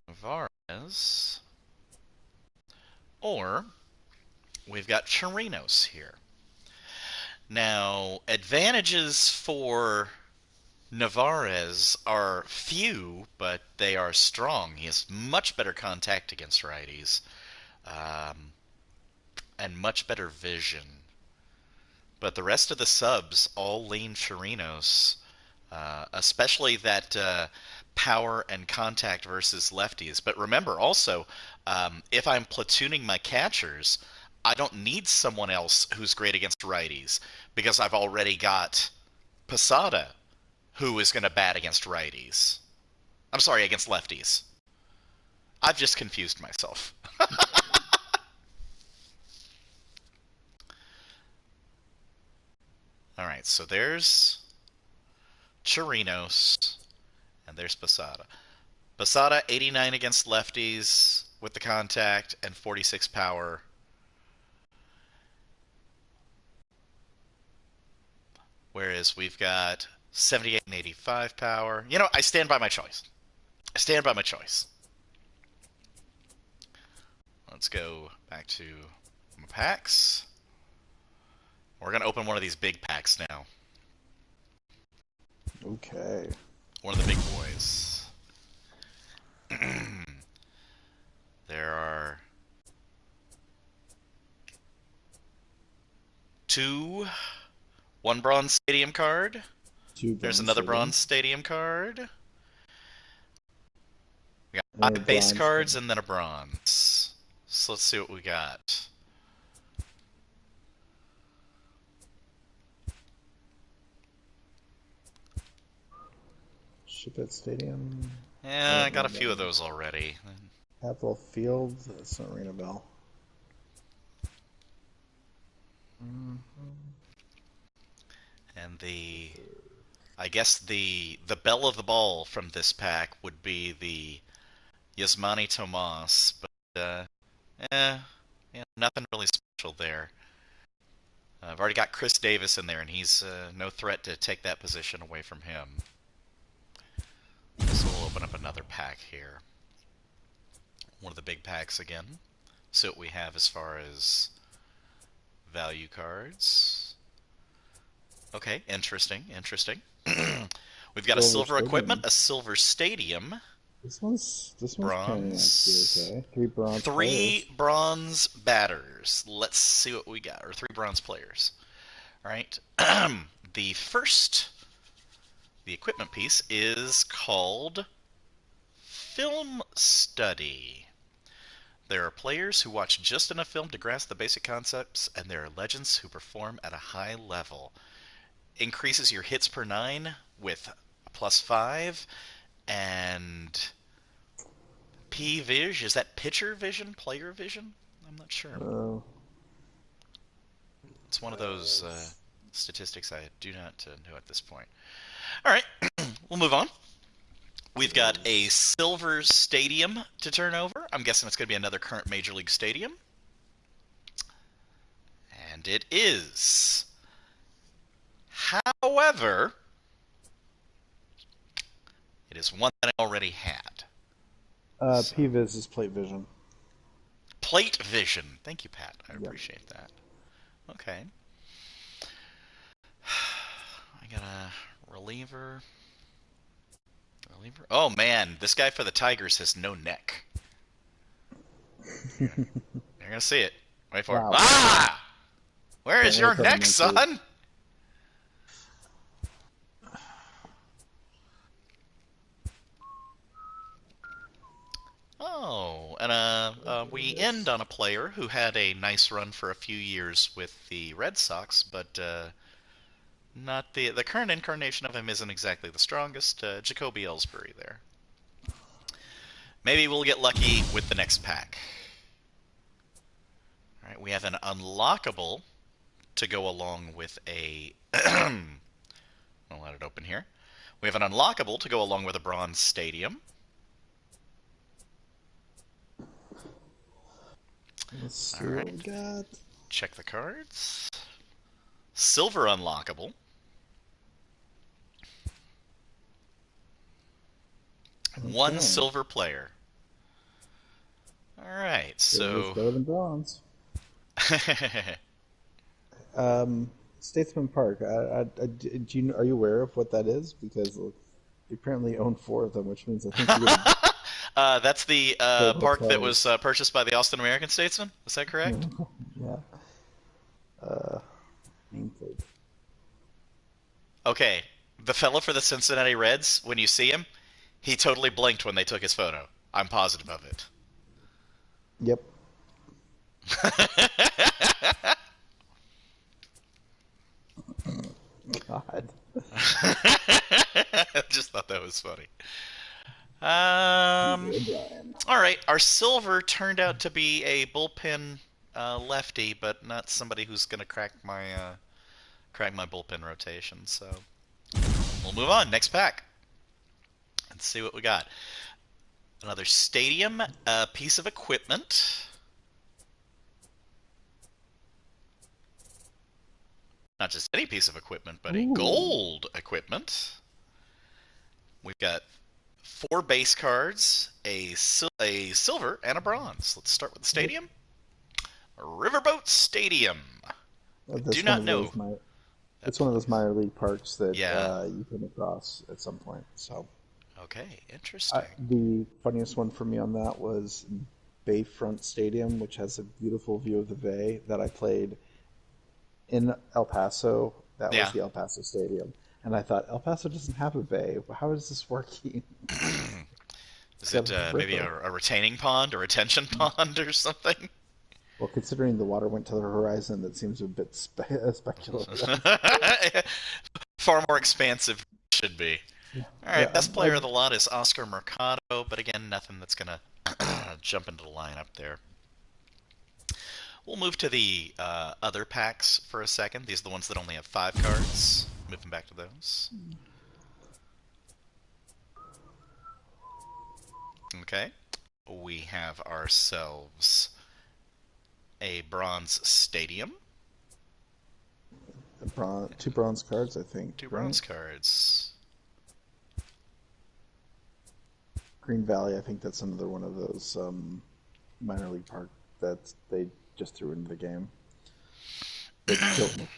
Navarez, or we've got Chirinos here. Now, advantages for Navarez are few, but they are strong. He has much better contact against righties, um, and much better vision. But the rest of the subs all lean Chirinos, especially that power and contact versus lefties. But remember also, If I'm platooning my catchers, I don't need someone else who's great against righties because I've already got Posada, who is going to bat against righties. I'm sorry, against lefties. I've just confused myself. All right, so there's Chirinos, and there's Posada. Posada, 89 against lefties with the contact and 46 power. Whereas we've got 78 and 85 power. You know, I stand by my choice. I stand by my choice. Let's go back to my packs. We're going to open one of these big packs now.
Okay.
One of the big boys. There are one bronze stadium card. There's another bronze stadium card. We got five base cards and then a bronze. So let's see what we got.
Shipet Stadium.
Yeah, I got a few of those already.
Apple Field. That's not ring a bell.
And I guess the belle of the ball from this pack would be the Yasmani Tomas, but yeah, nothing really special there. I've already got Chris Davis in there, and he's no threat to take that position away from him. So we'll open up another pack here. One of the big packs again. See what we have as far as value cards. Okay, interesting. We've got a silver equipment, a silver stadium.
This one's
bronze.
Okay. Three bronze.
Bronze batters. Let's see what we got, or three bronze players. All right. The equipment piece is called Film Study. There are players who watch just enough film to grasp the basic concepts, and there are legends who perform at a high level. Increases your hits per 9 with +5, and P-Vision. Is that pitcher vision? Player vision? I'm not sure. It's one of those statistics I do not know at this point. All right, we'll move on. We've got a silver stadium to turn over. I'm guessing it's going to be another current Major League stadium. And it is. However, it is one that I already had.
PViz is plate vision.
Plate vision. Thank you, Pat. I appreciate that. Okay. I got a reliever. Oh, man. This guy for the Tigers has no neck. You're going to see it. Wait for it. Ah! Where is your neck, son? Oh, and we end on a player who had a nice run for a few years with the Red Sox, but not the current incarnation of him isn't exactly the strongest. Jacoby Ellsbury there. Maybe we'll get lucky with the next pack. All right, we have an unlockable to go along with a... I'll let it open here. We have an unlockable to go along with a bronze stadium.
Let's see what we got.
Check the cards. Silver unlockable. Okay. One silver player. All right, so
better than bronze. Statesman Park. Are you aware of what that is? Because you apparently own 4 of them, which means I think you're gonna...
that's the park that was purchased by the Austin American Statesman. Is that correct?
Yeah. Nameplate.
Okay, the fellow for the Cincinnati Reds. When you see him, he totally blinked when they took his photo. I'm positive of it.
Yep. God.
I just thought that was funny. Um,
O'Brien.
all right, our silver turned out to be a bullpen lefty, but not somebody who's going to crack my bullpen rotation. So we'll move on. Next pack. Let's see what we got. Another stadium, a piece of equipment. Not just any piece of equipment, but a
Ooh.
gold equipment. We've got 4 base cards, a silver, and a bronze. Let's start with the
Yep.
stadium. Riverboat Stadium. I do
That's one
not
of
know
those my.
that
It's one of those
place.
minor league parks that
Yeah.
you come across at some point. So
Okay, interesting.
the funniest one for me on that was Bayfront Stadium, which has a beautiful view of the bay that I played in El Paso. That was
Yeah.
the El Paso Stadium. And I thought, El Paso doesn't have a bay. How is this working?
Is
It's got
it
a
maybe
river.
a retaining pond or retention pond or something?
Well, considering the water went to the horizon, that seems a bit speculative.
Far more expansive than it should be.
Yeah,
All right,
yeah.
best player of the lot is Oscar Mercado, but again, nothing that's gonna jump into the lineup there. We'll move to the other packs for a second. These are the ones that only have 5 cards. Moving back to those. Okay. We have ourselves a bronze stadium.
Two bronze cards, I think,
Two
right?
bronze cards.
Green Valley, I think that's another one of those minor league park that they just threw into the game. They don't look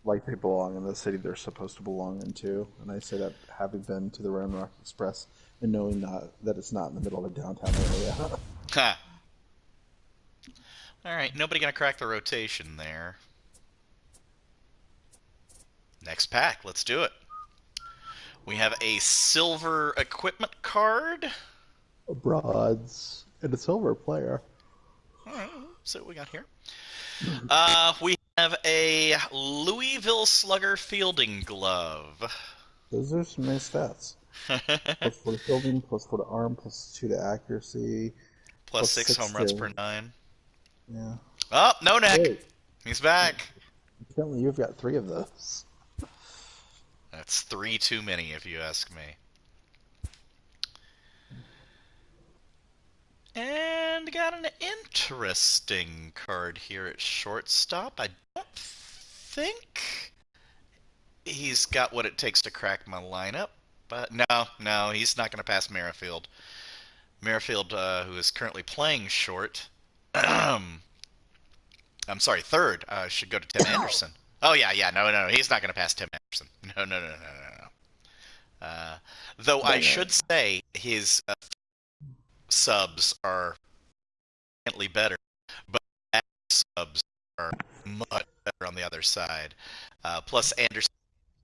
like they belong in the city they're supposed to belong into. And I say that having been to the Round Rock Express and knowing not that it's not in the middle of a downtown area.
Ha! Alright, nobody gonna crack the rotation there. Next pack, let's do it. We have a silver equipment card.
Broads and a silver player.
Alright, see what we got here. We have a Louisville Slugger fielding glove.
Those are some nice stats. +4 to fielding, +4 to arm, +2 to accuracy,
Plus
plus
6
six
home runs per
to
9.
yeah.
Oh, no neck.
Wait,
He's back.
apparently you've got three of those.
That's 3 too many, if you ask me. And got an interesting card here at shortstop. I don't think he's got what it takes to crack my lineup. But no, he's not going to pass Merrifield. Merrifield, who is currently playing short, I'm sorry, third, should go to Tim Anderson. Oh yeah, no, he's not going to pass Tim Anderson. No. Though I
Dang it.
should say his subs are significantly better, but subs are much better on the other side. Plus Anderson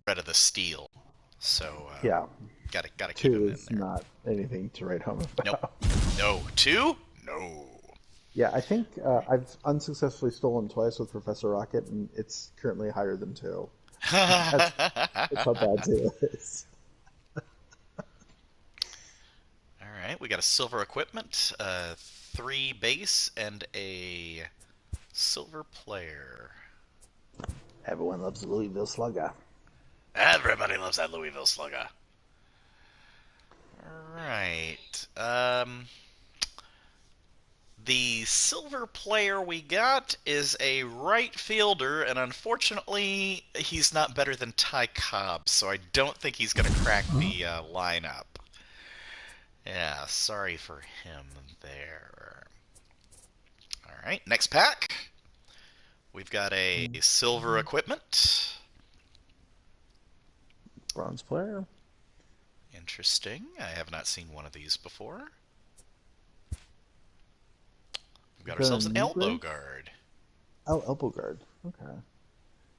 red of the steel, so
Yeah,
gotta keep
two
him in
is
there.
not anything to write home
Nope,
about.
no 2, no.
Yeah, I think I've unsuccessfully stolen twice with Professor Rocket, and it's currently higher than two. That's that's how bad two is.
All right, we got a silver equipment, 3 base, and a silver player.
Everyone loves the Louisville Slugger.
Everybody loves that Louisville Slugger. All right. The silver player we got is a right fielder, and unfortunately, he's not better than Ty Cobb, so I don't think he's going to crack the lineup. Yeah, sorry for him there. All right, next pack. We've got a silver equipment.
Bronze player.
Interesting. I have not seen one of these before. We've
Is
got
that a
ourselves an
new
elbow
break?
guard.
Oh, elbow guard. Okay.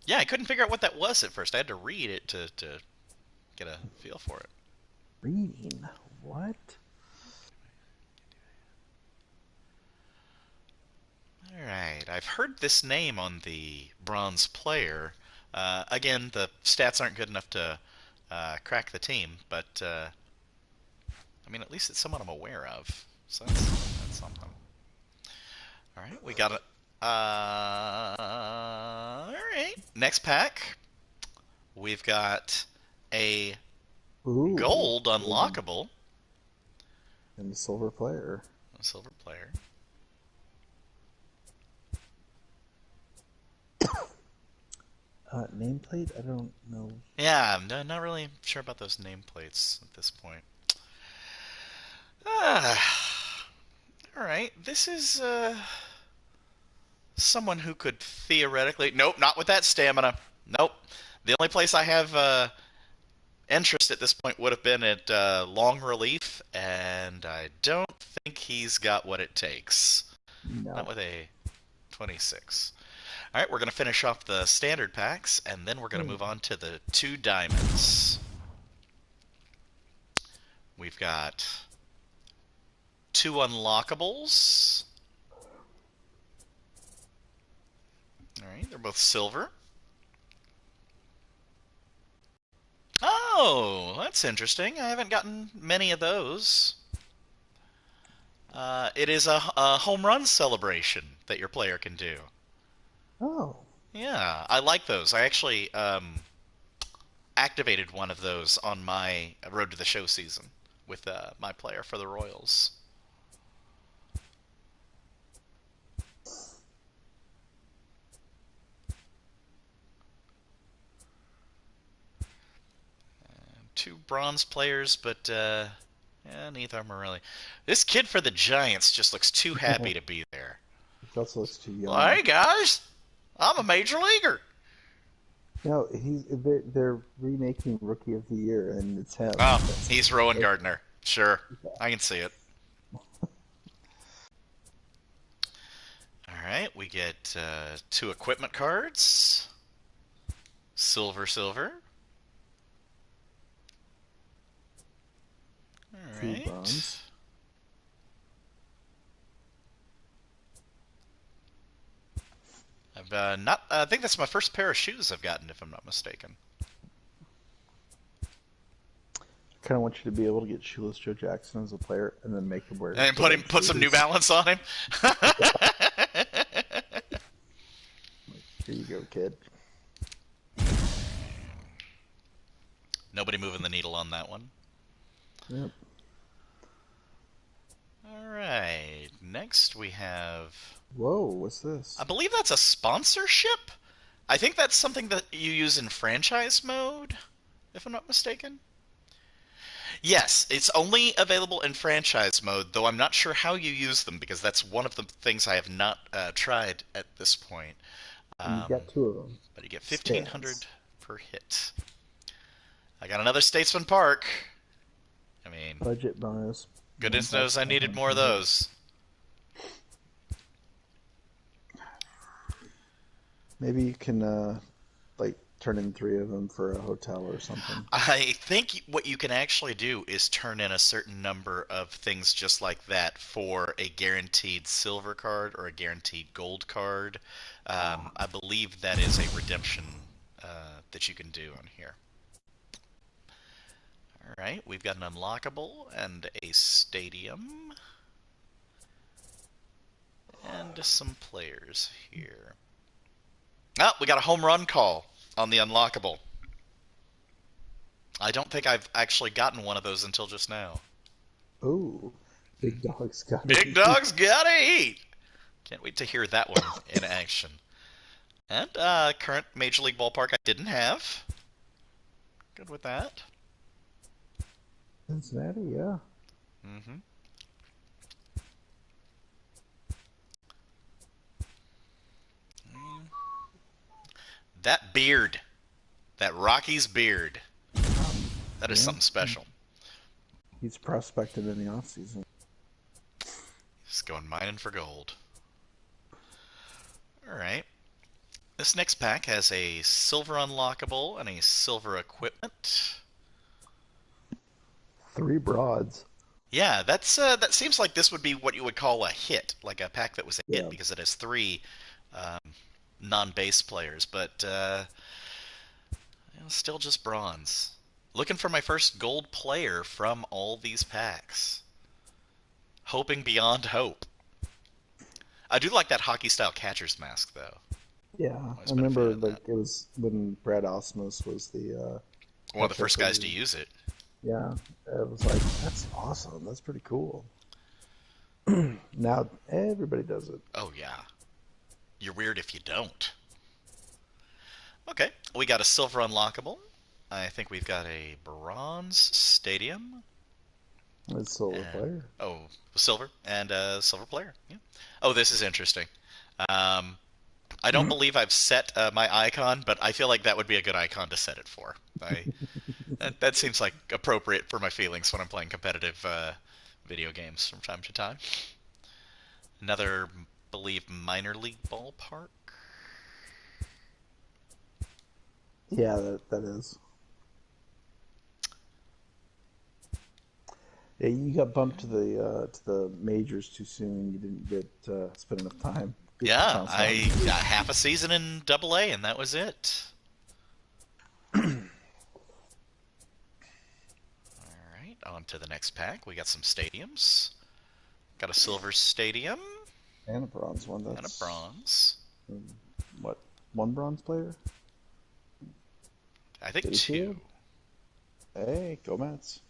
Yeah, I couldn't figure out what that was at first. I had to read it to get a feel for it.
Reading. What?
All right. I've heard this name on the bronze player. Again, the stats aren't good enough to crack the team, but I mean, at least it's someone I'm aware of. So that's something. All right, we got it. All right. Next pack, we've got a
Ooh,
gold unlockable.
and the silver player.
A silver player.
Nameplate? I don't know.
Yeah, I'm not really sure about those nameplates at this point. Ah, all right. This is someone who could theoretically. Nope, not with that stamina. Nope. The only place I have interest at this point would have been at long relief, and I don't think he's got what it takes. Not
No.
with a 26. All right, we're going to finish off the standard packs, and then we're going to move on to the 2 diamonds. We've got 2 unlockables. All right, they're both silver. Oh, that's interesting. I haven't gotten many of those. It is a home run celebration that your player can do.
Oh.
Yeah, I like those. I actually activated one of those on my Road to the Show season with my player for the Royals. Two bronze players, but yeah, neither of them are really. This kid for the Giants just looks too happy to be there.
He also looks too
Well,
young.
hey guys, I'm a major leaguer.
No, they're remaking Rookie of the Year, and it's him.
Oh, he's Rowan Gardner. Sure, I can see it. All right, we get 2 equipment cards. Silver, silver. All
Two
right.
bronze.
I've not. I think that's my first pair of shoes I've gotten, if I'm not mistaken.
Kind of want you to be able to get Shoeless Joe Jackson as a player, and then make him wear.
And put some New
shoes.
Balance on him.
Here you go, kid.
Nobody moving the needle on that one.
Yep.
All right. Next we have.
Whoa, what's this?
I believe that's a sponsorship. I think that's something that you use in franchise mode, if I'm not mistaken. Yes, it's only available in franchise mode, though I'm not sure how you use them because that's one of the things I have not tried at this point.
And you got 2 of them.
But you get 1,500 per hit. I got another Statesman Park. I mean,
Budget bonus.
goodness knows I needed more of those.
Maybe you can like turn in 3 of them for a hotel or something.
I think what you can actually do is turn in a certain number of things just like that for a guaranteed silver card or a guaranteed gold card. I believe that is a redemption that you can do on here. All right, we've got an unlockable and a stadium. And some players here. Oh, we got a home run call on the unlockable. I don't think I've actually gotten one of those until just now.
Ooh, big dogs got
Big dogs gotta eat! Can't wait to hear that one in action. And current Major League ballpark I didn't have. Good with that.
Cincinnati, yeah.
Mm-hmm. That beard. That Rocky's beard. That is something special.
He's prospected in the offseason.
Just going mining for gold. Alright. This next pack has a silver unlockable and a silver equipment.
3 broads.
Yeah, that seems like this would be what you would call a hit, like a pack that was a hit
Yeah,
because it has three um, non-base players, but still just bronze. Looking for my first gold player from all these packs. Hoping beyond hope. I do like that hockey style catcher's mask though.
yeah. I
Always been a fan
remember
of that.
like it was when Brad Osmus was the
One of the
catcher
first
for
guys to
the.
use it.
Yeah, it was like that's awesome. That's pretty cool. Now everybody does it.
Oh yeah. You're weird if you don't. Okay, we got a silver unlockable. I think we've got a bronze stadium.
It's silver
And
player.
oh, silver and a silver player. Yeah. Oh, this is interesting. Um, I don't believe I've set my icon, but I feel like that would be a good icon to set it for. That seems like appropriate for my feelings when I'm playing competitive video games from time to time. Another, believe, minor league ballpark.
Yeah, that is. Yeah, you got bumped to the majors too soon. You didn't get spend enough time getting
Yeah,
bounced around.
I got half a season in Double A, and that was it. All right, on to the next pack. We got some stadiums. Got a silver stadium
And a bronze one.
and a
That's
bronze.
what, one bronze player?
I think
City
two.
Field. Hey, go Mets.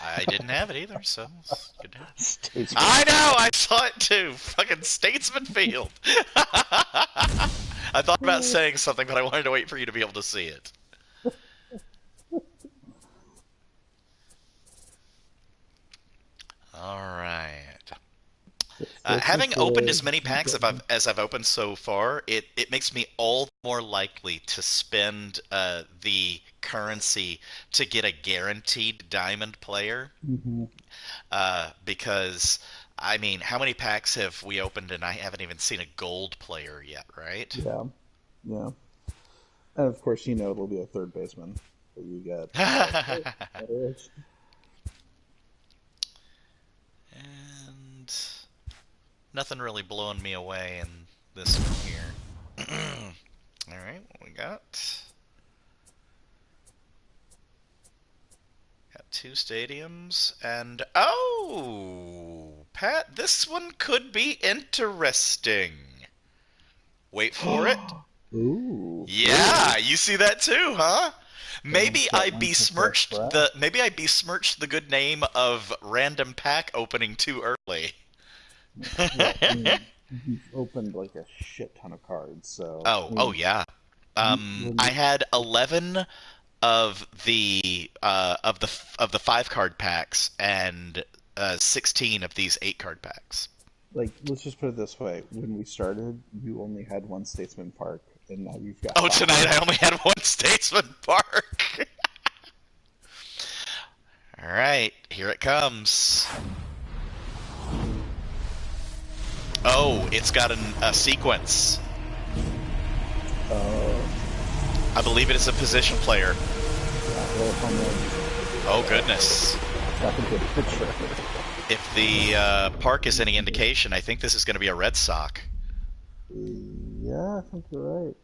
I didn't have it either, so it's good to have.
Statesman.
I know, I saw it too. Fucking Statesman Field. I thought about saying something, but I wanted to wait for you to be able to see it. All right.
Statesman
Having opened
Field.
as many packs as I've opened so far, it makes me all the more likely to spend the currency to get a guaranteed diamond player.
Mm-hmm.
Because, I mean, how many packs have we opened and I haven't even seen a gold player yet, right?
Yeah, yeah. And of course, you know it'll be a third baseman that you get.
And nothing really blowing me away in this one here. All right, what we got? Got two stadiums, and oh, Pat, this one could be interesting. Wait for it.
Ooh,
Yeah, you see that too, huh?
someone's got one for Fresh Brad.
Maybe I besmirched the good name of random pack opening too early.
Well, I mean, you've opened like a shit ton of cards, so I
Oh
mean,
yeah.
when
I
you
had 11 of the 5 card packs and 16 of these 8 card packs.
like, let's just put it this way: when we started, you only had one Statesman Park, and now you've got
Oh, tonight
five.
I only had one Statesman Park. All right, here it comes. Oh, it's got a sequence.
Uh,
I believe it is a position player.
yeah, well, home
Oh
run.
goodness.
That's a good picture.
If the park is any indication, I think this is going to be a Red Sox.
Yeah, I think you're right.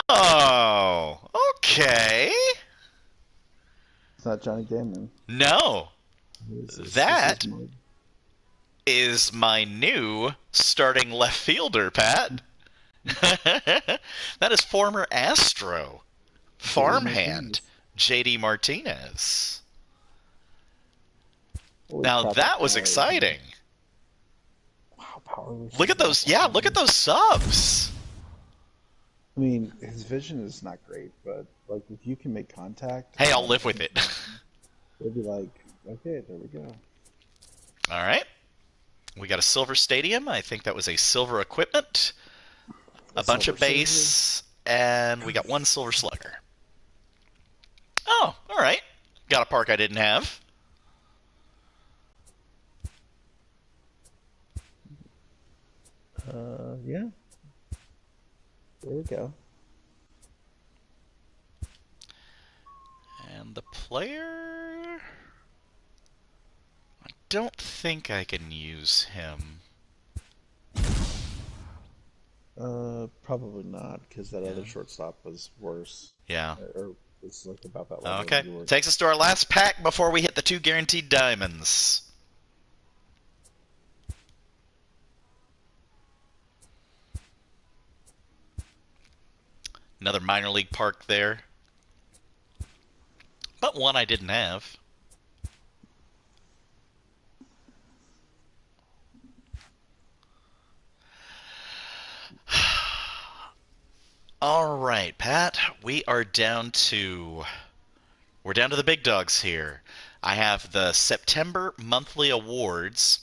Oh, okay.
It's not Johnny Damon.
No,
This is
that is my new starting left fielder, Pat. That is former Astro
JD
farmhand
Martinez.
JD Martinez.
Holy
Now
crap! That
that was
power is
exciting.
wow. Power was
Look at those.
awful.
Yeah, look at those subs.
I mean, his vision is not great, but like if you can make contact
Hey, I'll
on
live with it.
anything, it'll be like, okay, there we go.
All right. We got a silver stadium. I think that was a silver equipment,
A
a bunch
silver
of
surfer.
base, and we got one silver slugger. Oh, all right. Got a park I didn't have.
Yeah, there we go.
player? I don't think I can use him.
Probably not, because that other
Yeah.
shortstop was worse.
Yeah.
Or was like about that level
Okay.
of yours.
Takes us to our last pack before we hit the 2 guaranteed diamonds. Another minor league park there. But one I didn't have. All right, Pat. We're down to the big dogs here. I have the September monthly awards,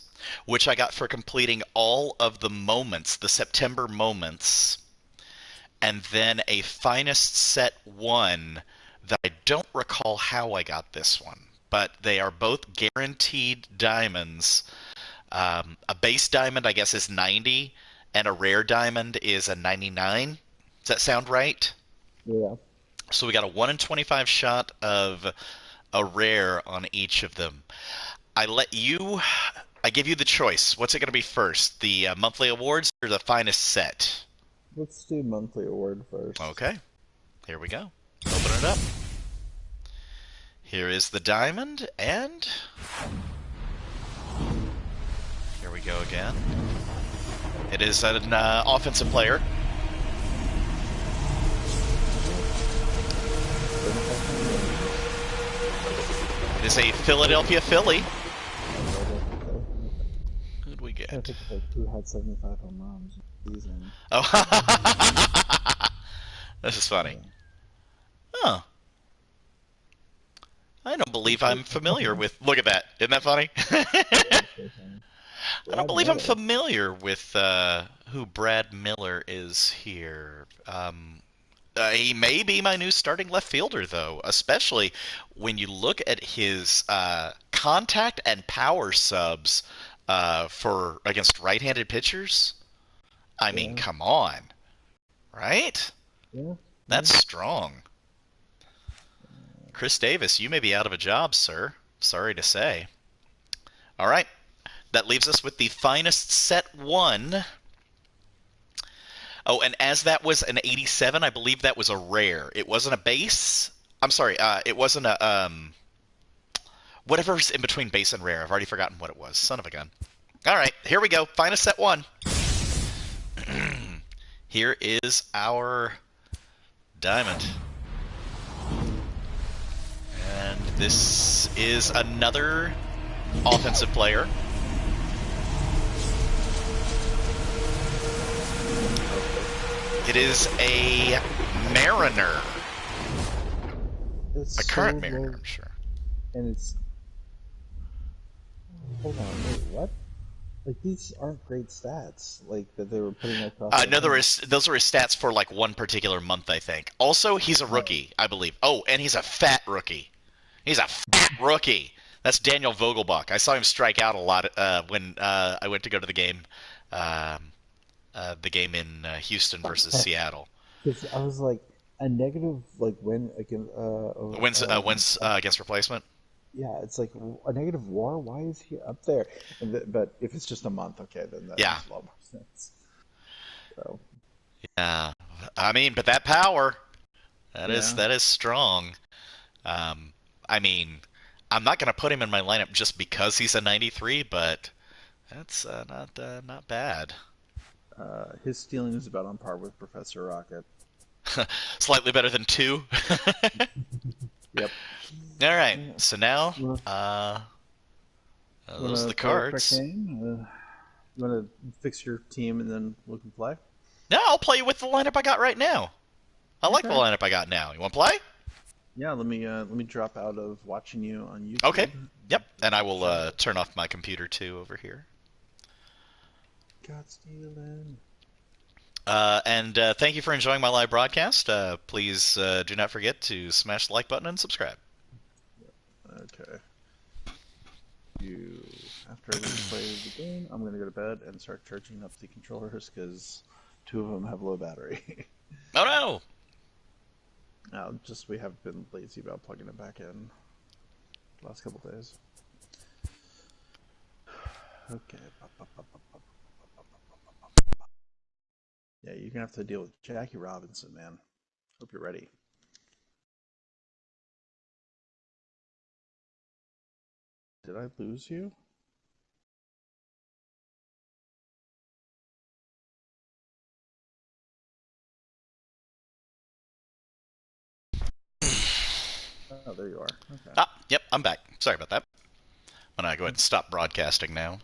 which I got for completing all of the moments, the September moments, and then a finest set one that I don't recall how I got this one, but they are both guaranteed diamonds. A base diamond, I guess, is 90, and a rare diamond is a 99. Does that sound right?
Yeah.
So we got a 1 in 25 shot of a rare on each of them. I give you the choice. What's it going to be first? The monthly awards or the finest set?
Let's do monthly award first.
Okay, here we go. Open it up. Here is the diamond, and here we go again. It is an offensive player. It is a Philadelphia Philly. Who'd we
I
get?
think like who had 75 home runs in the season.
Oh, this is funny. Huh. I don't believe I'm familiar with. Look at that. Isn't that funny? I don't
Brad
believe I'm
Miller.
familiar with who Brad Miller is here. He may be my new starting left fielder, though, especially when you look at his contact and power subs for against right-handed pitchers. I mean,
Yeah.
come on, right?
Yeah.
That's strong. Chris Davis, you may be out of a job, sir. Sorry to say. All right. That leaves us with the finest set one. Oh, and as that was an 87, I believe that was a rare. It wasn't a base. I'm sorry. It wasn't a whatever's in between base and rare. I've already forgotten what it was. Son of a gun. All right, here we go. Finest set one. Here is our diamond. And this is another offensive player. It is a Mariner.
It's
A current
so
Mariner,
low,
I'm sure.
and it's. Hold on, wait, what? Like these aren't great stats. Like that they were putting across the
No,
thing.
those are his stats for like one particular month, I think. Also, he's a
Oh,
rookie, I believe. Oh, and he's a fat rookie. He's a fat rookie. That's Daniel Vogelbach. I saw him strike out a lot when I went to go to um, the game in Houston versus Seattle.
because I was like a negative like win against
Wins against replacement.
yeah, it's like a negative war. Why is he up there? But if it's just a month, okay, then that
Yeah,
makes a lot more sense. So
yeah. I mean, but that power,
yeah,
that is strong. Um, I mean, I'm not going to put him in my lineup just because he's a 93, but that's not bad.
his stealing is about on par with Professor Rocket.
Slightly better than 2.
Yep.
All right,
Yeah.
so now
You
those are
wanna
the
play a quick
cards.
game? You wanna fix your team and then we can play?
Now I'll play with the lineup I got right now. I like the
Okay.
lineup I got now. You want to play?
Yeah. Let me drop out of watching you on
Okay.
YouTube.
Yep. And I will
Jump in.
turn off my computer too over here.
God stealing.
And thank you for enjoying my live broadcast. Please do not forget to smash the like button and subscribe.
Okay. You after we play the game, I'm gonna go to bed and start charging up the controllers because two of them have low battery.
Oh no!
Just we have been lazy about plugging it back in. last couple days. Okay. Yeah, you're gonna have to deal with Jackie Robinson, man. Hope you're ready. Did I lose you? Oh, there you are. Okay.
Yep, I'm back. Sorry about that. I'm gonna go ahead and stop broadcasting now.